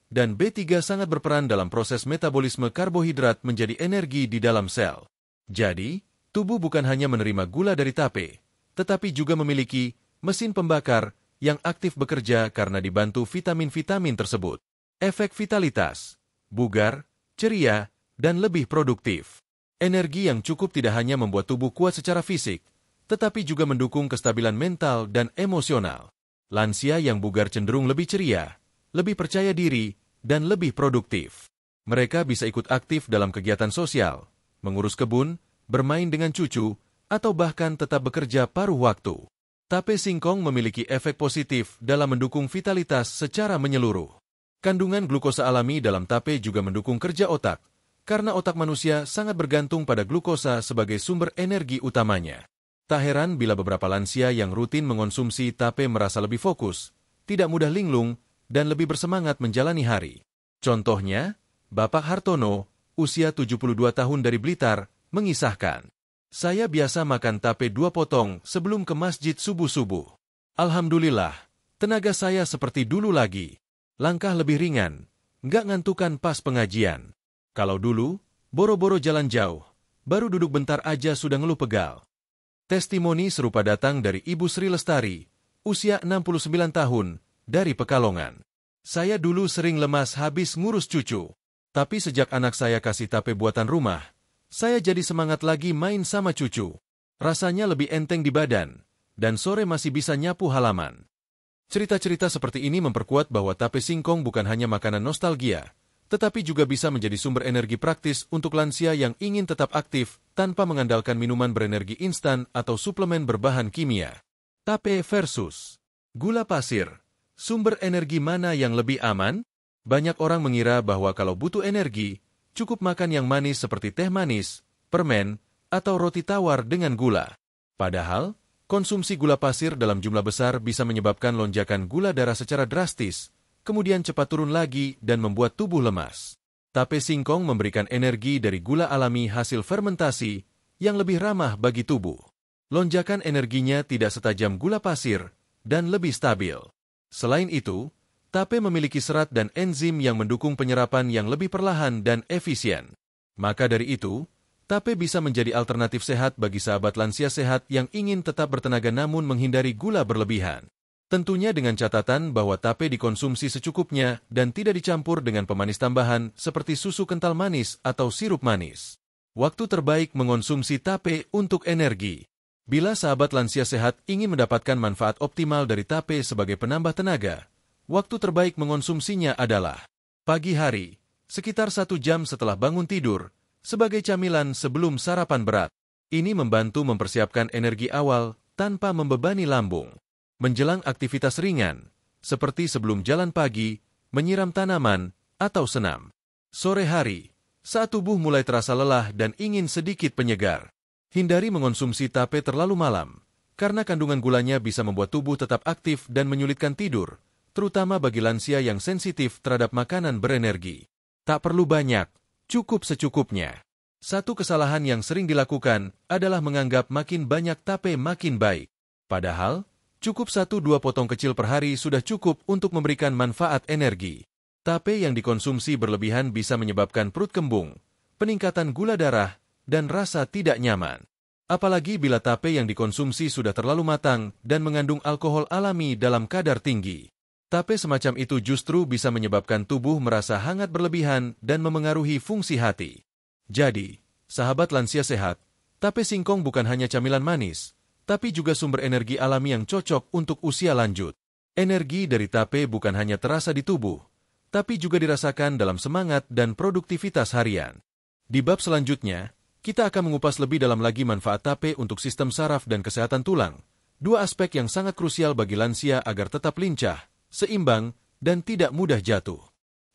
dan B3 sangat berperan dalam proses metabolisme karbohidrat menjadi energi di dalam sel. Jadi, tubuh bukan hanya menerima gula dari tape, tetapi juga memiliki mesin pembakar yang aktif bekerja karena dibantu vitamin-vitamin tersebut. Efek vitalitas, bugar, ceria, dan lebih produktif. Energi yang cukup tidak hanya membuat tubuh kuat secara fisik, tetapi juga mendukung kestabilan mental dan emosional. Lansia yang bugar cenderung lebih ceria, lebih percaya diri, dan lebih produktif. Mereka bisa ikut aktif dalam kegiatan sosial, mengurus kebun, bermain dengan cucu, atau bahkan tetap bekerja paruh waktu. Tape singkong memiliki efek positif dalam mendukung vitalitas secara menyeluruh. Kandungan glukosa alami dalam tape juga mendukung kerja otak, karena otak manusia sangat bergantung pada glukosa sebagai sumber energi utamanya. Tak heran bila beberapa lansia yang rutin mengonsumsi tape merasa lebih fokus, tidak mudah linglung, dan lebih bersemangat menjalani hari. Contohnya, Bapak Hartono, usia 72 tahun dari Blitar, mengisahkan, "Saya biasa makan tape 2 potong sebelum ke masjid subuh-subuh. Alhamdulillah, tenaga saya seperti dulu lagi. Langkah lebih ringan, nggak ngantukan pas pengajian. Kalau dulu, boro-boro jalan jauh, baru duduk bentar aja sudah ngeluh pegal." Testimoni serupa datang dari Ibu Sri Lestari, usia 69 tahun, dari Pekalongan. "Saya dulu sering lemas habis ngurus cucu. Tapi sejak anak saya kasih tape buatan rumah, saya jadi semangat lagi main sama cucu. Rasanya lebih enteng di badan, dan sore masih bisa nyapu halaman." Cerita-cerita seperti ini memperkuat bahwa tape singkong bukan hanya makanan nostalgia, tetapi juga bisa menjadi sumber energi praktis untuk lansia yang ingin tetap aktif tanpa mengandalkan minuman berenergi instan atau suplemen berbahan kimia. Tape versus gula pasir. Sumber energi mana yang lebih aman? Banyak orang mengira bahwa kalau butuh energi, cukup makan yang manis seperti teh manis, permen, atau roti tawar dengan gula. Padahal, konsumsi gula pasir dalam jumlah besar bisa menyebabkan lonjakan gula darah secara drastis, kemudian cepat turun lagi dan membuat tubuh lemas. Tape singkong memberikan energi dari gula alami hasil fermentasi yang lebih ramah bagi tubuh. Lonjakan energinya tidak setajam gula pasir dan lebih stabil. Selain itu, tape memiliki serat dan enzim yang mendukung penyerapan yang lebih perlahan dan efisien. Maka dari itu, tape bisa menjadi alternatif sehat bagi sahabat lansia sehat yang ingin tetap bertenaga namun menghindari gula berlebihan. Tentunya dengan catatan bahwa tape dikonsumsi secukupnya dan tidak dicampur dengan pemanis tambahan seperti susu kental manis atau sirup manis. Waktu terbaik mengonsumsi tape untuk energi. Bila sahabat lansia sehat ingin mendapatkan manfaat optimal dari tape sebagai penambah tenaga, waktu terbaik mengonsumsinya adalah pagi hari, sekitar 1 jam setelah bangun tidur, sebagai camilan sebelum sarapan berat. Ini membantu mempersiapkan energi awal tanpa membebani lambung. Menjelang aktivitas ringan, seperti sebelum jalan pagi, menyiram tanaman, atau senam. Sore hari, saat tubuh mulai terasa lelah dan ingin sedikit penyegar. Hindari mengonsumsi tape terlalu malam, karena kandungan gulanya bisa membuat tubuh tetap aktif dan menyulitkan tidur, terutama bagi lansia yang sensitif terhadap makanan berenergi. Tak perlu banyak, cukup secukupnya. Satu kesalahan yang sering dilakukan adalah menganggap makin banyak tape makin baik. Padahal, cukup 1-2 potong kecil per hari sudah cukup untuk memberikan manfaat energi. Tape yang dikonsumsi berlebihan bisa menyebabkan perut kembung, peningkatan gula darah, dan rasa tidak nyaman. Apalagi bila tape yang dikonsumsi sudah terlalu matang dan mengandung alkohol alami dalam kadar tinggi. Tape semacam itu justru bisa menyebabkan tubuh merasa hangat berlebihan dan memengaruhi fungsi hati. Jadi, sahabat lansia sehat, tape singkong bukan hanya camilan manis, tapi juga sumber energi alami yang cocok untuk usia lanjut. Energi dari tape bukan hanya terasa di tubuh, tapi juga dirasakan dalam semangat dan produktivitas harian. Di bab selanjutnya, kita akan mengupas lebih dalam lagi manfaat tape untuk sistem saraf dan kesehatan tulang, dua aspek yang sangat krusial bagi lansia agar tetap lincah, seimbang, dan tidak mudah jatuh.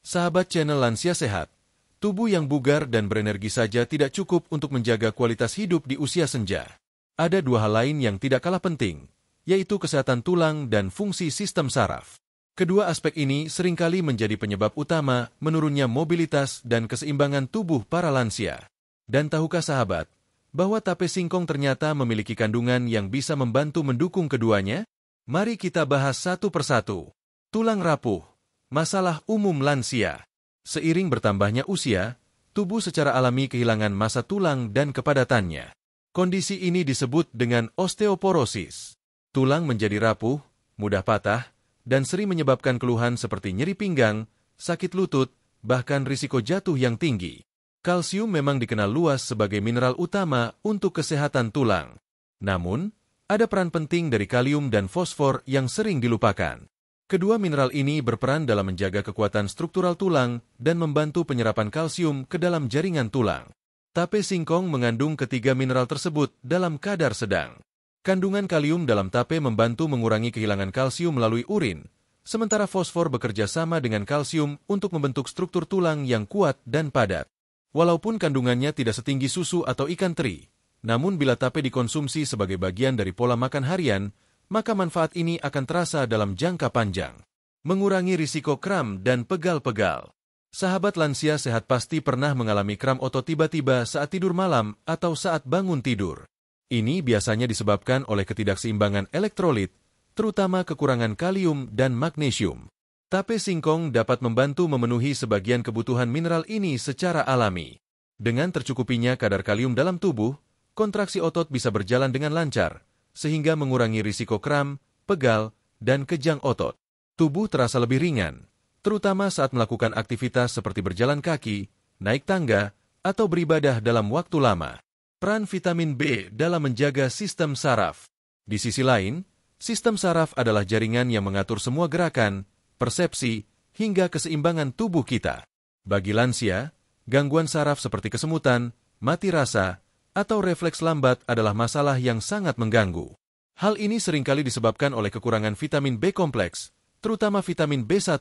Sahabat channel Lansia Sehat, tubuh yang bugar dan berenergi saja tidak cukup untuk menjaga kualitas hidup di usia senja. Ada dua hal lain yang tidak kalah penting, yaitu kesehatan tulang dan fungsi sistem saraf. Kedua aspek ini seringkali menjadi penyebab utama menurunnya mobilitas dan keseimbangan tubuh para lansia. Dan tahukah sahabat, bahwa tape singkong ternyata memiliki kandungan yang bisa membantu mendukung keduanya? Mari kita bahas satu persatu. Tulang rapuh, masalah umum lansia. Seiring bertambahnya usia, tubuh secara alami kehilangan massa tulang dan kepadatannya. Kondisi ini disebut dengan osteoporosis. Tulang menjadi rapuh, mudah patah, dan sering menyebabkan keluhan seperti nyeri pinggang, sakit lutut, bahkan risiko jatuh yang tinggi. Kalsium memang dikenal luas sebagai mineral utama untuk kesehatan tulang. Namun, ada peran penting dari kalium dan fosfor yang sering dilupakan. Kedua mineral ini berperan dalam menjaga kekuatan struktural tulang dan membantu penyerapan kalsium ke dalam jaringan tulang. Tape singkong mengandung ketiga mineral tersebut dalam kadar sedang. Kandungan kalium dalam tape membantu mengurangi kehilangan kalsium melalui urin, sementara fosfor bekerja sama dengan kalsium untuk membentuk struktur tulang yang kuat dan padat. Walaupun kandungannya tidak setinggi susu atau ikan teri, namun bila tape dikonsumsi sebagai bagian dari pola makan harian, maka manfaat ini akan terasa dalam jangka panjang. Mengurangi risiko kram dan pegal-pegal. Sahabat lansia sehat pasti pernah mengalami kram otot tiba-tiba saat tidur malam atau saat bangun tidur. Ini biasanya disebabkan oleh ketidakseimbangan elektrolit, terutama kekurangan kalium dan magnesium. Tape singkong dapat membantu memenuhi sebagian kebutuhan mineral ini secara alami. Dengan tercukupinya kadar kalium dalam tubuh, kontraksi otot bisa berjalan dengan lancar, sehingga mengurangi risiko kram, pegal, dan kejang otot. Tubuh terasa lebih ringan, terutama saat melakukan aktivitas seperti berjalan kaki, naik tangga, atau beribadah dalam waktu lama. Peran vitamin B dalam menjaga sistem saraf. Di sisi lain, sistem saraf adalah jaringan yang mengatur semua gerakan, persepsi, hingga keseimbangan tubuh kita. Bagi lansia, gangguan saraf seperti kesemutan, mati rasa, atau refleks lambat adalah masalah yang sangat mengganggu. Hal ini seringkali disebabkan oleh kekurangan vitamin B kompleks, terutama vitamin B1,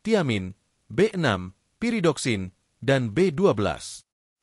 tiamin, B6, piridoksin, dan B12.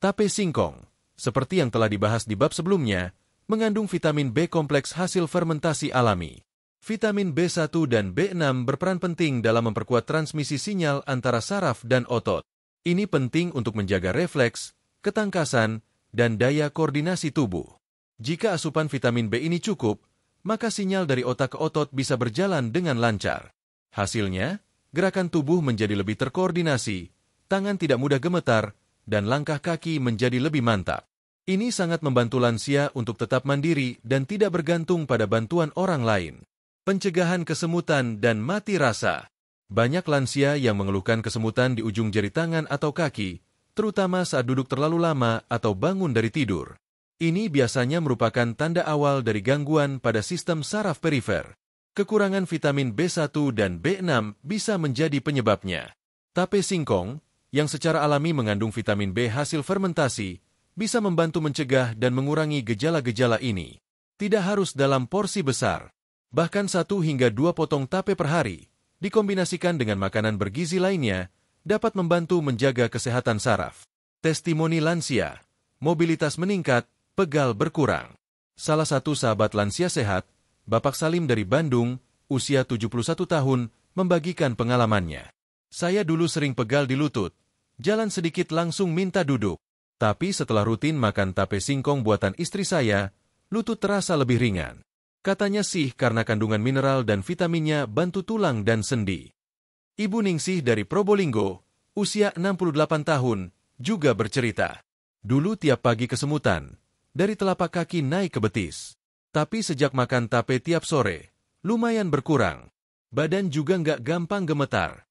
Tape singkong, seperti yang telah dibahas di bab sebelumnya, mengandung vitamin B kompleks hasil fermentasi alami. Vitamin B1 dan B6 berperan penting dalam memperkuat transmisi sinyal antara saraf dan otot. Ini penting untuk menjaga refleks, ketangkasan, dan daya koordinasi tubuh. Jika asupan vitamin B ini cukup, maka sinyal dari otak ke otot bisa berjalan dengan lancar. Hasilnya, gerakan tubuh menjadi lebih terkoordinasi, tangan tidak mudah gemetar, dan langkah kaki menjadi lebih mantap. Ini sangat membantu lansia untuk tetap mandiri dan tidak bergantung pada bantuan orang lain. Pencegahan kesemutan dan mati rasa. Banyak lansia yang mengeluhkan kesemutan di ujung jari tangan atau kaki, terutama saat duduk terlalu lama atau bangun dari tidur. Ini biasanya merupakan tanda awal dari gangguan pada sistem saraf perifer. Kekurangan vitamin B1 dan B6 bisa menjadi penyebabnya. Tape singkong, yang secara alami mengandung vitamin B hasil fermentasi, bisa membantu mencegah dan mengurangi gejala-gejala ini. Tidak harus dalam porsi besar. Bahkan 1 hingga 2 potong tape per hari, dikombinasikan dengan makanan bergizi lainnya, dapat membantu menjaga kesehatan saraf. Testimoni lansia, mobilitas meningkat, pegal berkurang. Salah satu sahabat lansia sehat, Bapak Salim dari Bandung, usia 71 tahun, membagikan pengalamannya. Saya dulu sering pegal di lutut, jalan sedikit langsung minta duduk. Tapi setelah rutin makan tape singkong buatan istri saya, lutut terasa lebih ringan. Katanya sih karena kandungan mineral dan vitaminnya bantu tulang dan sendi. Ibu Ningsih dari Probolinggo, usia 68 tahun, juga bercerita. Dulu tiap pagi kesemutan, dari telapak kaki naik ke betis. Tapi sejak makan tape tiap sore, lumayan berkurang. Badan juga nggak gampang gemetar.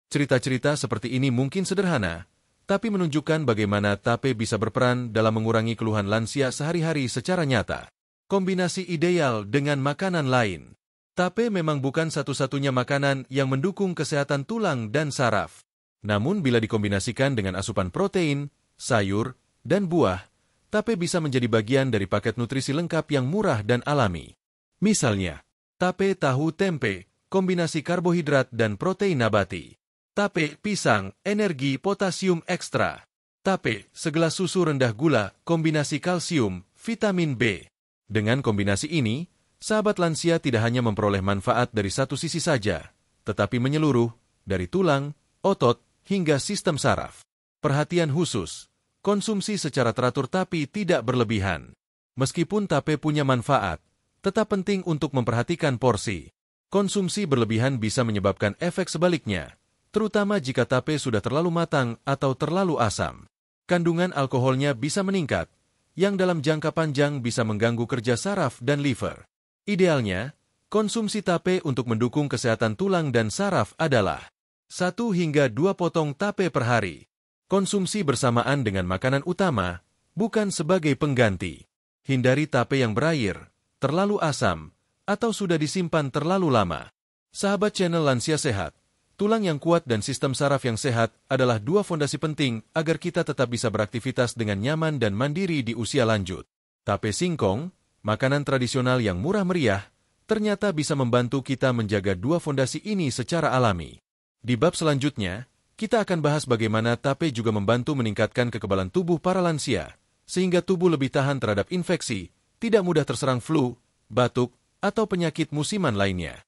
Cerita-cerita seperti ini mungkin sederhana, tapi menunjukkan bagaimana tape bisa berperan dalam mengurangi keluhan lansia sehari-hari secara nyata. Kombinasi ideal dengan makanan lain. Tape memang bukan satu-satunya makanan yang mendukung kesehatan tulang dan saraf. Namun bila dikombinasikan dengan asupan protein, sayur, dan buah, tape bisa menjadi bagian dari paket nutrisi lengkap yang murah dan alami. Misalnya, tape tahu tempe, kombinasi karbohidrat dan protein nabati. Tape pisang, energi potasium ekstra. Tape segelas susu rendah gula, kombinasi kalsium, vitamin B. Dengan kombinasi ini, sahabat lansia tidak hanya memperoleh manfaat dari satu sisi saja, tetapi menyeluruh, dari tulang, otot, hingga sistem saraf. Perhatian khusus. Konsumsi secara teratur tapi tidak berlebihan. Meskipun tape punya manfaat, tetap penting untuk memperhatikan porsi. Konsumsi berlebihan bisa menyebabkan efek sebaliknya, terutama jika tape sudah terlalu matang atau terlalu asam. Kandungan alkoholnya bisa meningkat, yang dalam jangka panjang bisa mengganggu kerja saraf dan liver. Idealnya, konsumsi tape untuk mendukung kesehatan tulang dan saraf adalah 1 hingga 2 potong tape per hari. Konsumsi bersamaan dengan makanan utama, bukan sebagai pengganti. Hindari tape yang berair, terlalu asam, atau sudah disimpan terlalu lama. Sahabat channel Lansia Sehat, tulang yang kuat dan sistem saraf yang sehat adalah 2 fondasi penting agar kita tetap bisa beraktivitas dengan nyaman dan mandiri di usia lanjut. Tape singkong, makanan tradisional yang murah meriah, ternyata bisa membantu kita menjaga 2 fondasi ini secara alami. Di bab selanjutnya, kita akan bahas bagaimana tape juga membantu meningkatkan kekebalan tubuh para lansia, sehingga tubuh lebih tahan terhadap infeksi, tidak mudah terserang flu, batuk, atau penyakit musiman lainnya.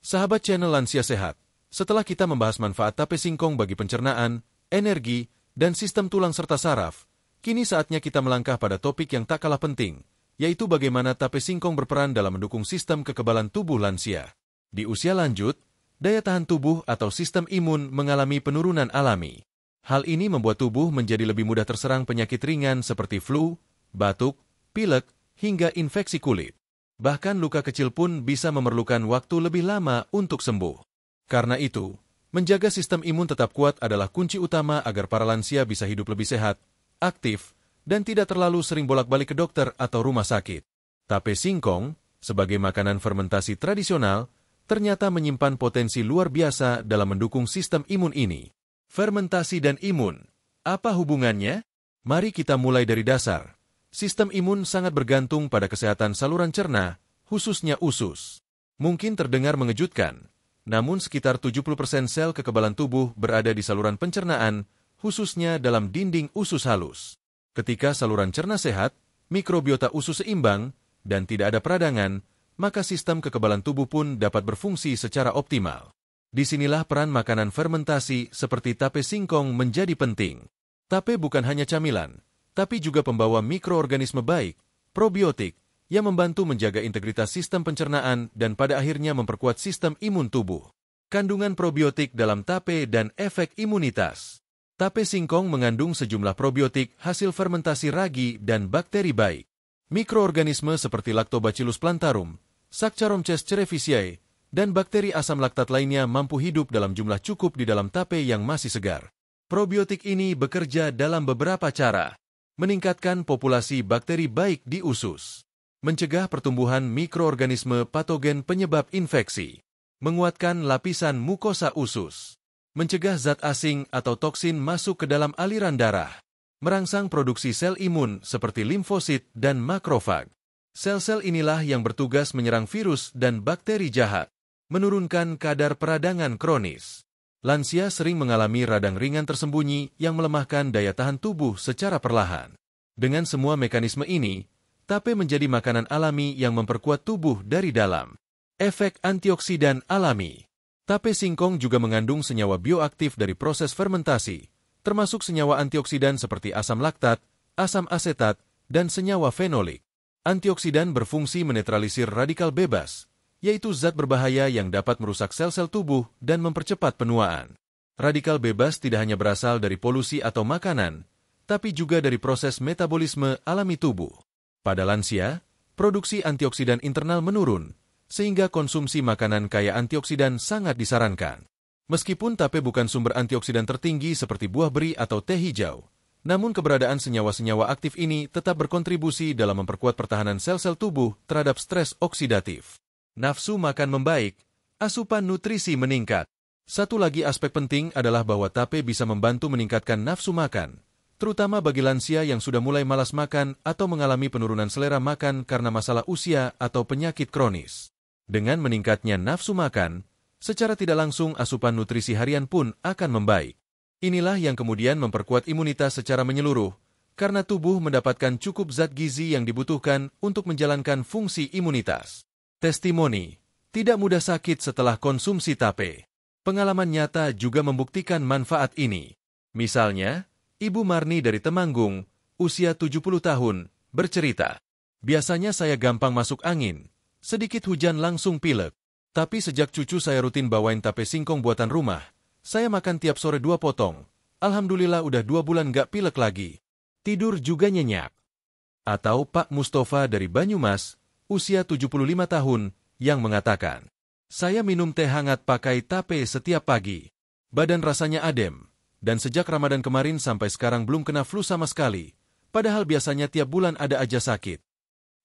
Sahabat channel Lansia Sehat, setelah kita membahas manfaat tape singkong bagi pencernaan, energi, dan sistem tulang serta saraf, kini saatnya kita melangkah pada topik yang tak kalah penting, yaitu bagaimana tape singkong berperan dalam mendukung sistem kekebalan tubuh lansia. Di usia lanjut, daya tahan tubuh atau sistem imun mengalami penurunan alami. Hal ini membuat tubuh menjadi lebih mudah terserang penyakit ringan seperti flu, batuk, pilek, hingga infeksi kulit. Bahkan luka kecil pun bisa memerlukan waktu lebih lama untuk sembuh. Karena itu, menjaga sistem imun tetap kuat adalah kunci utama agar para lansia bisa hidup lebih sehat, aktif, dan tidak terlalu sering bolak-balik ke dokter atau rumah sakit. Tape singkong, sebagai makanan fermentasi tradisional, ternyata menyimpan potensi luar biasa dalam mendukung sistem imun ini. Fermentasi dan imun, apa hubungannya? Mari kita mulai dari dasar. Sistem imun sangat bergantung pada kesehatan saluran cerna, khususnya usus. Mungkin terdengar mengejutkan, namun sekitar 70% sel kekebalan tubuh berada di saluran pencernaan, khususnya dalam dinding usus halus. Ketika saluran cerna sehat, mikrobiota usus seimbang, dan tidak ada peradangan, maka sistem kekebalan tubuh pun dapat berfungsi secara optimal. Disinilah peran makanan fermentasi seperti tape singkong menjadi penting. Tape bukan hanya camilan, tapi juga pembawa mikroorganisme baik, probiotik, yang membantu menjaga integritas sistem pencernaan dan pada akhirnya memperkuat sistem imun tubuh. Kandungan probiotik dalam tape dan efek imunitas. Tape singkong mengandung sejumlah probiotik hasil fermentasi ragi dan bakteri baik. Mikroorganisme seperti Lactobacillus plantarum, Saccharomyces cerevisiae, dan bakteri asam laktat lainnya mampu hidup dalam jumlah cukup di dalam tape yang masih segar. Probiotik ini bekerja dalam beberapa cara. Meningkatkan populasi bakteri baik di usus. Mencegah pertumbuhan mikroorganisme patogen penyebab infeksi. Menguatkan lapisan mukosa usus. Mencegah zat asing atau toksin masuk ke dalam aliran darah. Merangsang produksi sel imun seperti limfosit dan makrofag. Sel-sel inilah yang bertugas menyerang virus dan bakteri jahat. Menurunkan kadar peradangan kronis. Lansia sering mengalami radang ringan tersembunyi yang melemahkan daya tahan tubuh secara perlahan. Dengan semua mekanisme ini, tape menjadi makanan alami yang memperkuat tubuh dari dalam. Efek antioksidan alami. Tape singkong juga mengandung senyawa bioaktif dari proses fermentasi, termasuk senyawa antioksidan seperti asam laktat, asam asetat, dan senyawa fenolik. Antioksidan berfungsi menetralisir radikal bebas, yaitu zat berbahaya yang dapat merusak sel-sel tubuh dan mempercepat penuaan. Radikal bebas tidak hanya berasal dari polusi atau makanan, tapi juga dari proses metabolisme alami tubuh. Pada lansia, produksi antioksidan internal menurun, sehingga konsumsi makanan kaya antioksidan sangat disarankan. Meskipun tape bukan sumber antioksidan tertinggi seperti buah beri atau teh hijau, namun keberadaan senyawa-senyawa aktif ini tetap berkontribusi dalam memperkuat pertahanan sel-sel tubuh terhadap stres oksidatif. Nafsu makan membaik, asupan nutrisi meningkat. Satu lagi aspek penting adalah bahwa tape bisa membantu meningkatkan nafsu makan, terutama bagi lansia yang sudah mulai malas makan atau mengalami penurunan selera makan karena masalah usia atau penyakit kronis. Dengan meningkatnya nafsu makan, secara tidak langsung asupan nutrisi harian pun akan membaik. Inilah yang kemudian memperkuat imunitas secara menyeluruh, karena tubuh mendapatkan cukup zat gizi yang dibutuhkan untuk menjalankan fungsi imunitas. Testimoni, tidak mudah sakit setelah konsumsi tape. Pengalaman nyata juga membuktikan manfaat ini. Misalnya, Ibu Marni dari Temanggung, usia 70 tahun, bercerita, "Biasanya saya gampang masuk angin. Sedikit hujan langsung pilek. Tapi sejak cucu saya rutin bawain tape singkong buatan rumah, saya makan tiap sore 2 potong. Alhamdulillah udah 2 bulan gak pilek lagi. Tidur juga nyenyak." Atau Pak Mustafa dari Banyumas, usia 75 tahun, yang mengatakan, "Saya minum teh hangat pakai tape setiap pagi. Badan rasanya adem, dan sejak Ramadan kemarin sampai sekarang belum kena flu sama sekali, padahal biasanya tiap bulan ada aja sakit."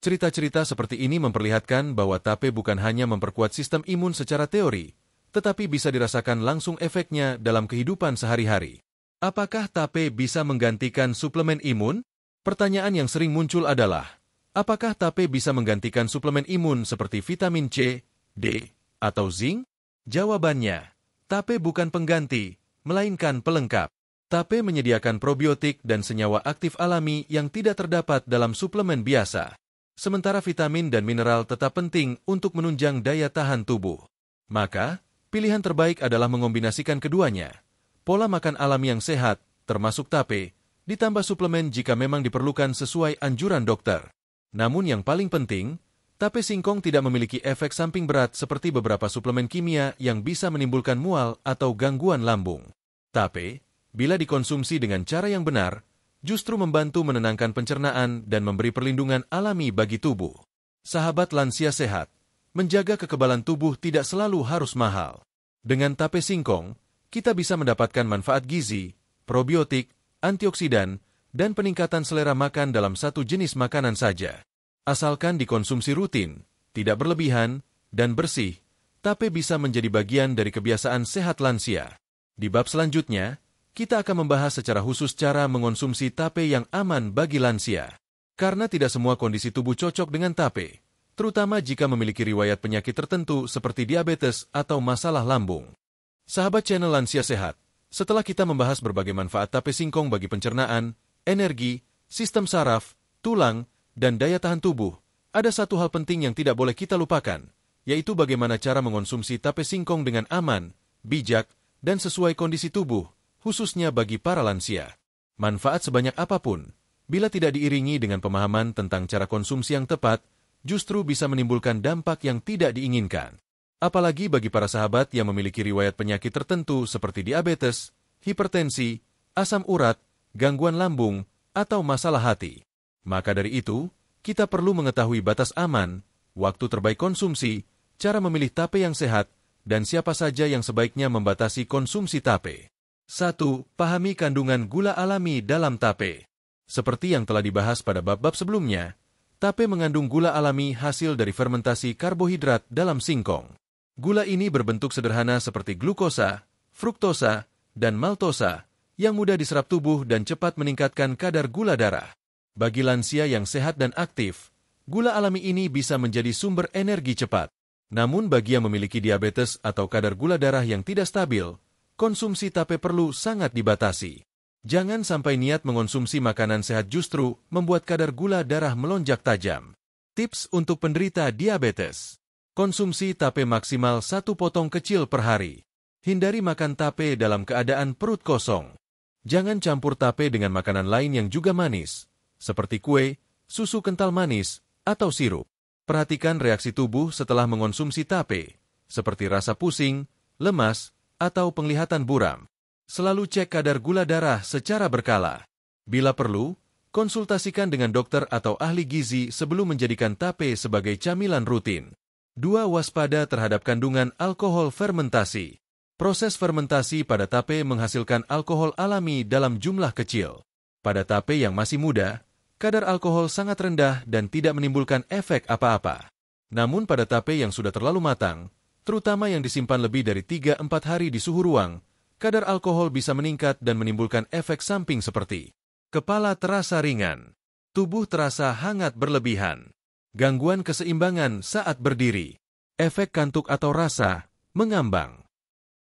Cerita-cerita seperti ini memperlihatkan bahwa tape bukan hanya memperkuat sistem imun secara teori, tetapi bisa dirasakan langsung efeknya dalam kehidupan sehari-hari. Apakah tape bisa menggantikan suplemen imun? Pertanyaan yang sering muncul adalah, apakah tape bisa menggantikan suplemen imun seperti vitamin C, D, atau zinc? Jawabannya, tape bukan pengganti, melainkan pelengkap. Tape menyediakan probiotik dan senyawa aktif alami yang tidak terdapat dalam suplemen biasa. Sementara vitamin dan mineral tetap penting untuk menunjang daya tahan tubuh. Maka, pilihan terbaik adalah mengombinasikan keduanya. Pola makan alami yang sehat, termasuk tape, ditambah suplemen jika memang diperlukan sesuai anjuran dokter. Namun yang paling penting, tape singkong tidak memiliki efek samping berat seperti beberapa suplemen kimia yang bisa menimbulkan mual atau gangguan lambung. Tape, bila dikonsumsi dengan cara yang benar, justru membantu menenangkan pencernaan dan memberi perlindungan alami bagi tubuh. Sahabat lansia sehat, menjaga kekebalan tubuh tidak selalu harus mahal. Dengan tape singkong, kita bisa mendapatkan manfaat gizi, probiotik, antioksidan, dan peningkatan selera makan dalam satu jenis makanan saja. Asalkan dikonsumsi rutin, tidak berlebihan, dan bersih, tape bisa menjadi bagian dari kebiasaan sehat lansia. Di bab selanjutnya, kita akan membahas secara khusus cara mengonsumsi tape yang aman bagi lansia. Karena tidak semua kondisi tubuh cocok dengan tape, terutama jika memiliki riwayat penyakit tertentu seperti diabetes atau masalah lambung. Sahabat channel Lansia Sehat, setelah kita membahas berbagai manfaat tape singkong bagi pencernaan, energi, sistem saraf, tulang, dan daya tahan tubuh, ada satu hal penting yang tidak boleh kita lupakan, yaitu bagaimana cara mengonsumsi tape singkong dengan aman bijak, dan sesuai kondisi tubuh, khususnya bagi para lansia. Manfaat sebanyak apapun, bila tidak diiringi dengan pemahaman tentang cara konsumsi yang tepat, justru bisa menimbulkan dampak yang tidak diinginkan. Apalagi bagi para sahabat yang memiliki riwayat penyakit tertentu seperti diabetes, hipertensi, asam urat, gangguan lambung, atau masalah hati. Maka dari itu, kita perlu mengetahui batas aman, waktu terbaik konsumsi, cara memilih tape yang sehat, dan siapa saja yang sebaiknya membatasi konsumsi tape. 1. Pahami kandungan gula alami dalam tape. Seperti yang telah dibahas pada bab-bab sebelumnya, tape mengandung gula alami hasil dari fermentasi karbohidrat dalam singkong. Gula ini berbentuk sederhana seperti glukosa, fruktosa, dan maltosa, yang mudah diserap tubuh dan cepat meningkatkan kadar gula darah. Bagi lansia yang sehat dan aktif, gula alami ini bisa menjadi sumber energi cepat. Namun bagi yang memiliki diabetes atau kadar gula darah yang tidak stabil, konsumsi tape perlu sangat dibatasi. Jangan sampai niat mengonsumsi makanan sehat justru membuat kadar gula darah melonjak tajam. Tips untuk penderita diabetes. Konsumsi tape maksimal 1 potong kecil per hari. Hindari makan tape dalam keadaan perut kosong. Jangan campur tape dengan makanan lain yang juga manis, seperti kue, susu kental manis, atau sirup. Perhatikan reaksi tubuh setelah mengonsumsi tape, seperti rasa pusing, lemas, atau penglihatan buram. Selalu cek kadar gula darah secara berkala. Bila perlu, konsultasikan dengan dokter atau ahli gizi sebelum menjadikan tape sebagai camilan rutin. 2. Waspada terhadap kandungan alkohol fermentasi. Proses fermentasi pada tape menghasilkan alkohol alami dalam jumlah kecil. Pada tape yang masih muda, kadar alkohol sangat rendah dan tidak menimbulkan efek apa-apa. Namun pada tape yang sudah terlalu matang, terutama yang disimpan lebih dari 3-4 hari di suhu ruang, kadar alkohol bisa meningkat dan menimbulkan efek samping seperti kepala terasa ringan, tubuh terasa hangat berlebihan, gangguan keseimbangan saat berdiri, efek kantuk atau rasa mengambang.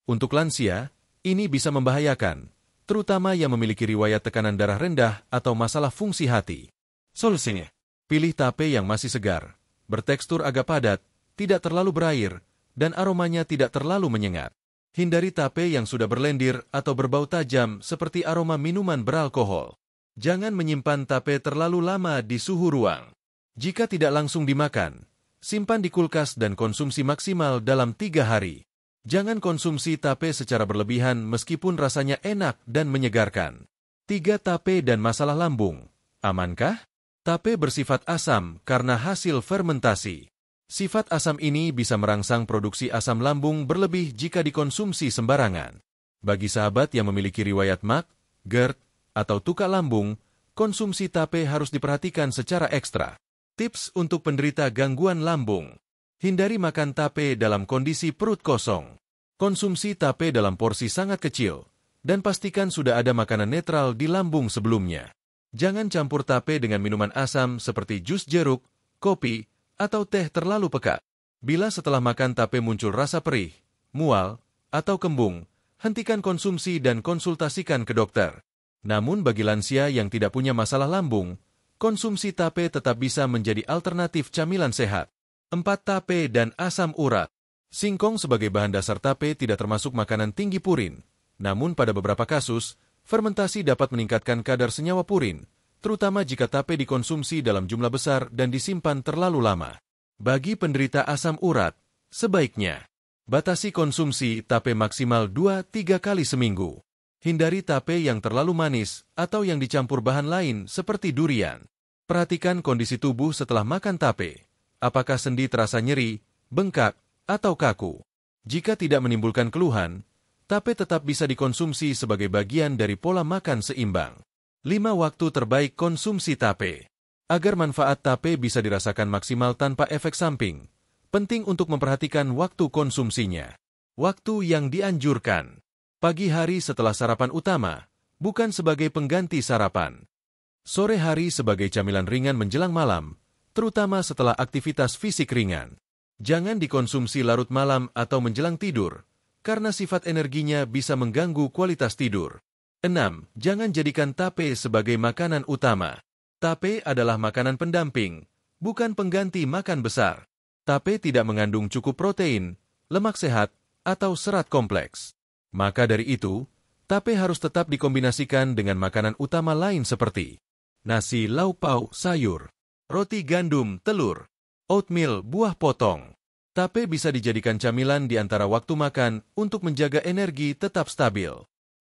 Untuk lansia, ini bisa membahayakan, terutama yang memiliki riwayat tekanan darah rendah atau masalah fungsi hati. Solusinya, pilih tape yang masih segar, bertekstur agak padat, tidak terlalu berair, dan aromanya tidak terlalu menyengat. Hindari tape yang sudah berlendir atau berbau tajam seperti aroma minuman beralkohol. Jangan menyimpan tape terlalu lama di suhu ruang. Jika tidak langsung dimakan, simpan di kulkas dan konsumsi maksimal dalam 3 hari. Jangan konsumsi tape secara berlebihan meskipun rasanya enak dan menyegarkan. 3. Tape dan masalah lambung. Amankah? Tape bersifat asam karena hasil fermentasi. Sifat asam ini bisa merangsang produksi asam lambung berlebih jika dikonsumsi sembarangan. Bagi sahabat yang memiliki riwayat MAG, GERD, atau tukak lambung, konsumsi tape harus diperhatikan secara ekstra. Tips untuk penderita gangguan lambung. Hindari makan tape dalam kondisi perut kosong. Konsumsi tape dalam porsi sangat kecil, dan pastikan sudah ada makanan netral di lambung sebelumnya. Jangan campur tape dengan minuman asam seperti jus jeruk, kopi, atau teh terlalu pekat. Bila setelah makan tape muncul rasa perih, mual, atau kembung, hentikan konsumsi dan konsultasikan ke dokter. Namun bagi lansia yang tidak punya masalah lambung, konsumsi tape tetap bisa menjadi alternatif camilan sehat. 4. Tape dan asam urat. Singkong sebagai bahan dasar tape tidak termasuk makanan tinggi purin. Namun pada beberapa kasus, fermentasi dapat meningkatkan kadar senyawa purin, terutama jika tape dikonsumsi dalam jumlah besar dan disimpan terlalu lama. Bagi penderita asam urat, sebaiknya batasi konsumsi tape maksimal 2-3 kali seminggu. Hindari tape yang terlalu manis atau yang dicampur bahan lain seperti durian. Perhatikan kondisi tubuh setelah makan tape. Apakah sendi terasa nyeri, bengkak, atau kaku? Jika tidak menimbulkan keluhan, tape tetap bisa dikonsumsi sebagai bagian dari pola makan seimbang. 5. Waktu terbaik konsumsi tape. Agar manfaat tape bisa dirasakan maksimal tanpa efek samping, penting untuk memperhatikan waktu konsumsinya. Waktu yang dianjurkan. Pagi hari setelah sarapan utama, bukan sebagai pengganti sarapan. Sore hari sebagai camilan ringan menjelang malam, terutama setelah aktivitas fisik ringan. Jangan dikonsumsi larut malam atau menjelang tidur, karena sifat energinya bisa mengganggu kualitas tidur. 6. Jangan jadikan tape sebagai makanan utama. Tape adalah makanan pendamping, bukan pengganti makan besar. Tape tidak mengandung cukup protein, lemak sehat, atau serat kompleks. Maka dari itu, tape harus tetap dikombinasikan dengan makanan utama lain seperti nasi, lauk pauk, sayur, roti gandum, telur, oatmeal, buah potong. Tape bisa dijadikan camilan di antara waktu makan untuk menjaga energi tetap stabil.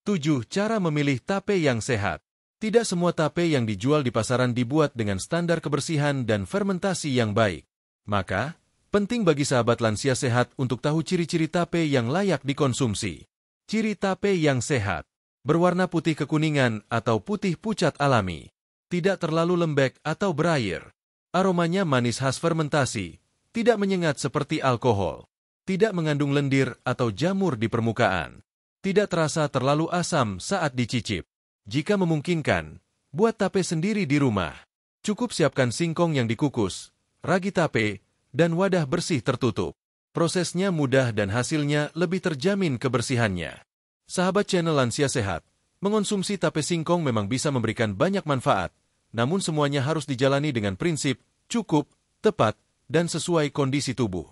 7. Cara memilih tape yang sehat. Tidak semua tape yang dijual di pasaran dibuat dengan standar kebersihan dan fermentasi yang baik. Maka, penting bagi sahabat lansia sehat untuk tahu ciri-ciri tape yang layak dikonsumsi. Ciri tape yang sehat. Berwarna putih kekuningan atau putih pucat alami. Tidak terlalu lembek atau berair. Aromanya manis khas fermentasi. Tidak menyengat seperti alkohol. Tidak mengandung lendir atau jamur di permukaan. Tidak terasa terlalu asam saat dicicip. Jika memungkinkan, buat tape sendiri di rumah. Cukup siapkan singkong yang dikukus, ragi tape, dan wadah bersih tertutup. Prosesnya mudah dan hasilnya lebih terjamin kebersihannya. Sahabat channel Lansia Sehat, mengonsumsi tape singkong memang bisa memberikan banyak manfaat, namun semuanya harus dijalani dengan prinsip cukup, tepat, dan sesuai kondisi tubuh.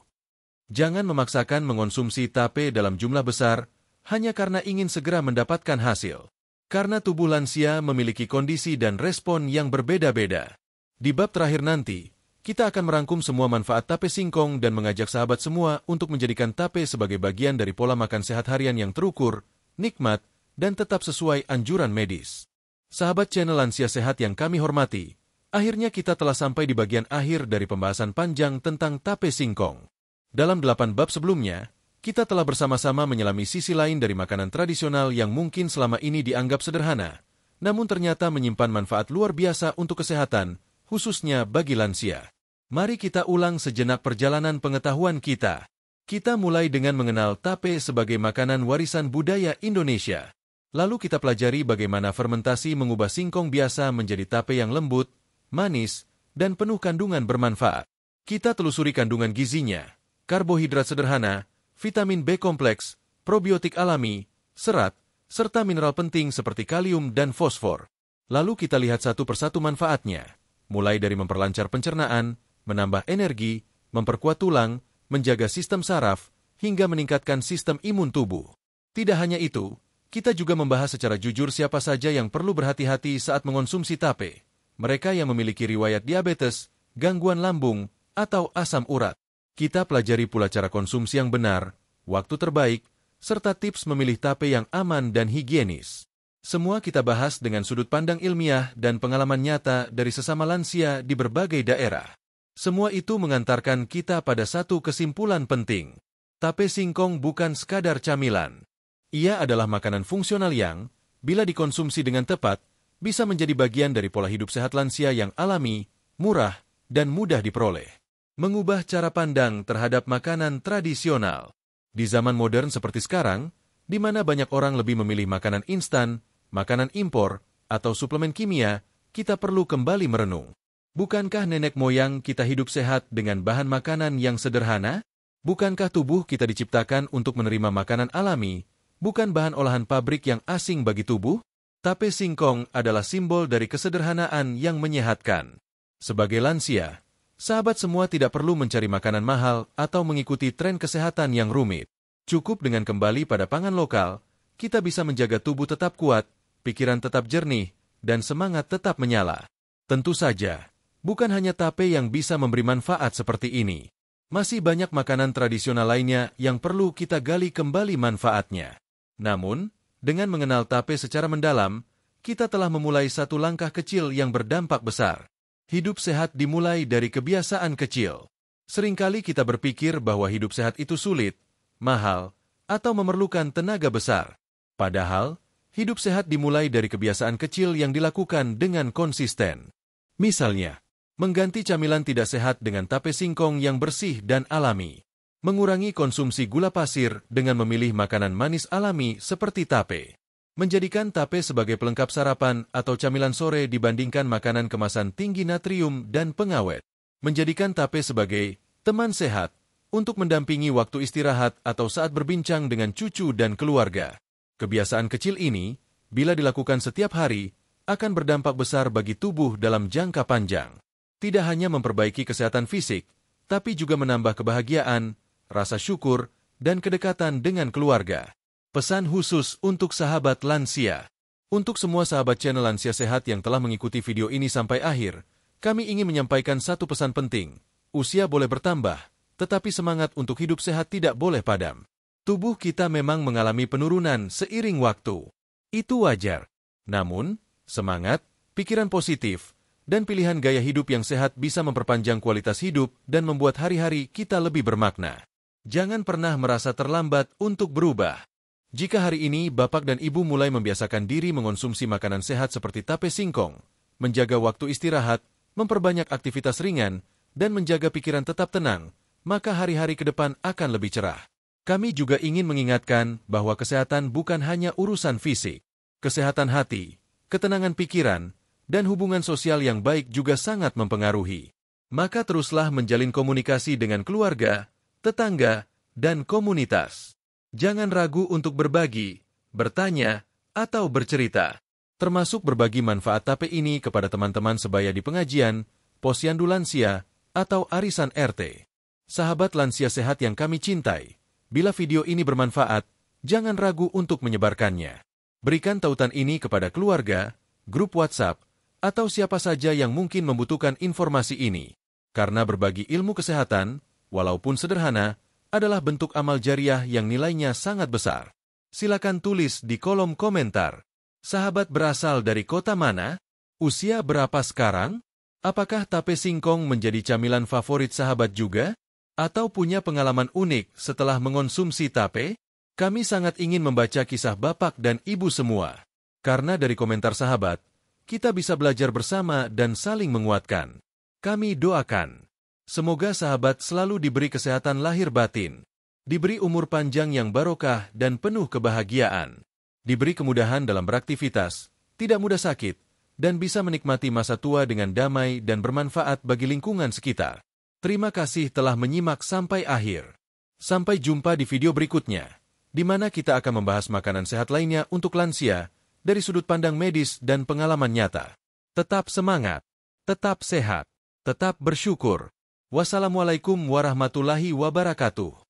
Jangan memaksakan mengonsumsi tape dalam jumlah besar hanya karena ingin segera mendapatkan hasil. Karena tubuh lansia memiliki kondisi dan respon yang berbeda-beda. Di bab terakhir nanti, kita akan merangkum semua manfaat tape singkong dan mengajak sahabat semua untuk menjadikan tape sebagai bagian dari pola makan sehat harian yang terukur, nikmat, dan tetap sesuai anjuran medis. Sahabat channel Lansia Sehat yang kami hormati, akhirnya kita telah sampai di bagian akhir dari pembahasan panjang tentang tape singkong. Dalam 8 bab sebelumnya, kita telah bersama-sama menyelami sisi lain dari makanan tradisional yang mungkin selama ini dianggap sederhana, namun ternyata menyimpan manfaat luar biasa untuk kesehatan, khususnya bagi lansia. Mari kita ulang sejenak perjalanan pengetahuan kita. Kita mulai dengan mengenal tape sebagai makanan warisan budaya Indonesia. Lalu kita pelajari bagaimana fermentasi mengubah singkong biasa menjadi tape yang lembut, manis, dan penuh kandungan bermanfaat. Kita telusuri kandungan gizinya, karbohidrat sederhana, vitamin B kompleks, probiotik alami, serat, serta mineral penting seperti kalium dan fosfor. Lalu kita lihat satu persatu manfaatnya, mulai dari memperlancar pencernaan, menambah energi, memperkuat tulang, menjaga sistem saraf, hingga meningkatkan sistem imun tubuh. Tidak hanya itu, kita juga membahas secara jujur siapa saja yang perlu berhati-hati saat mengonsumsi tape. Mereka yang memiliki riwayat diabetes, gangguan lambung, atau asam urat. Kita pelajari pula cara konsumsi yang benar, waktu terbaik, serta tips memilih tape yang aman dan higienis. Semua kita bahas dengan sudut pandang ilmiah dan pengalaman nyata dari sesama lansia di berbagai daerah. Semua itu mengantarkan kita pada satu kesimpulan penting. Tape singkong bukan sekadar camilan. Ia adalah makanan fungsional yang, bila dikonsumsi dengan tepat, bisa menjadi bagian dari pola hidup sehat lansia yang alami, murah, dan mudah diperoleh. Mengubah cara pandang terhadap makanan tradisional. Di zaman modern seperti sekarang, di mana banyak orang lebih memilih makanan instan, makanan impor, atau suplemen kimia, kita perlu kembali merenung. Bukankah nenek moyang kita hidup sehat dengan bahan makanan yang sederhana? Bukankah tubuh kita diciptakan untuk menerima makanan alami, bukan bahan olahan pabrik yang asing bagi tubuh? Tape singkong adalah simbol dari kesederhanaan yang menyehatkan. Sebagai lansia, sahabat semua tidak perlu mencari makanan mahal atau mengikuti tren kesehatan yang rumit. Cukup dengan kembali pada pangan lokal, kita bisa menjaga tubuh tetap kuat, pikiran tetap jernih, dan semangat tetap menyala. Tentu saja, bukan hanya tape yang bisa memberi manfaat seperti ini. Masih banyak makanan tradisional lainnya yang perlu kita gali kembali manfaatnya. Namun, dengan mengenal tape secara mendalam, kita telah memulai satu langkah kecil yang berdampak besar. Hidup sehat dimulai dari kebiasaan kecil. Seringkali kita berpikir bahwa hidup sehat itu sulit, mahal, atau memerlukan tenaga besar. Padahal, hidup sehat dimulai dari kebiasaan kecil yang dilakukan dengan konsisten. Misalnya, mengganti camilan tidak sehat dengan tape singkong yang bersih dan alami. Mengurangi konsumsi gula pasir dengan memilih makanan manis alami seperti tape. Menjadikan tape sebagai pelengkap sarapan atau camilan sore dibandingkan makanan kemasan tinggi natrium dan pengawet. Menjadikan tape sebagai teman sehat untuk mendampingi waktu istirahat atau saat berbincang dengan cucu dan keluarga. Kebiasaan kecil ini, bila dilakukan setiap hari, akan berdampak besar bagi tubuh dalam jangka panjang. Tidak hanya memperbaiki kesehatan fisik, tapi juga menambah kebahagiaan, rasa syukur, dan kedekatan dengan keluarga. Pesan khusus untuk sahabat lansia. Untuk semua sahabat channel Lansia Sehat yang telah mengikuti video ini sampai akhir, kami ingin menyampaikan satu pesan penting. Usia boleh bertambah, tetapi semangat untuk hidup sehat tidak boleh padam. Tubuh kita memang mengalami penurunan seiring waktu. Itu wajar. Namun, semangat, pikiran positif, dan pilihan gaya hidup yang sehat bisa memperpanjang kualitas hidup dan membuat hari-hari kita lebih bermakna. Jangan pernah merasa terlambat untuk berubah. Jika hari ini Bapak dan Ibu mulai membiasakan diri mengonsumsi makanan sehat seperti tape singkong, menjaga waktu istirahat, memperbanyak aktivitas ringan, dan menjaga pikiran tetap tenang, maka hari-hari ke depan akan lebih cerah. Kami juga ingin mengingatkan bahwa kesehatan bukan hanya urusan fisik. Kesehatan hati, ketenangan pikiran, dan hubungan sosial yang baik juga sangat mempengaruhi. Maka teruslah menjalin komunikasi dengan keluarga, tetangga, dan komunitas. Jangan ragu untuk berbagi, bertanya, atau bercerita. Termasuk berbagi manfaat tape ini kepada teman-teman sebaya di pengajian, posyandu lansia, atau arisan RT. Sahabat lansia sehat yang kami cintai, bila video ini bermanfaat, jangan ragu untuk menyebarkannya. Berikan tautan ini kepada keluarga, grup WhatsApp, atau siapa saja yang mungkin membutuhkan informasi ini. Karena berbagi ilmu kesehatan, walaupun sederhana, adalah bentuk amal jariah yang nilainya sangat besar. Silakan tulis di kolom komentar. Sahabat berasal dari kota mana? Usia berapa sekarang? Apakah tape singkong menjadi camilan favorit sahabat juga? Atau punya pengalaman unik setelah mengonsumsi tape? Kami sangat ingin membaca kisah Bapak dan Ibu semua. Karena dari komentar sahabat, kita bisa belajar bersama dan saling menguatkan. Kami doakan. Semoga sahabat selalu diberi kesehatan lahir batin, diberi umur panjang yang barokah dan penuh kebahagiaan, diberi kemudahan dalam beraktivitas, tidak mudah sakit, dan bisa menikmati masa tua dengan damai dan bermanfaat bagi lingkungan sekitar. Terima kasih telah menyimak sampai akhir. Sampai jumpa di video berikutnya, di mana kita akan membahas makanan sehat lainnya untuk lansia, dari sudut pandang medis dan pengalaman nyata. Tetap semangat, tetap sehat, tetap bersyukur. Wassalamualaikum warahmatullahi wabarakatuh.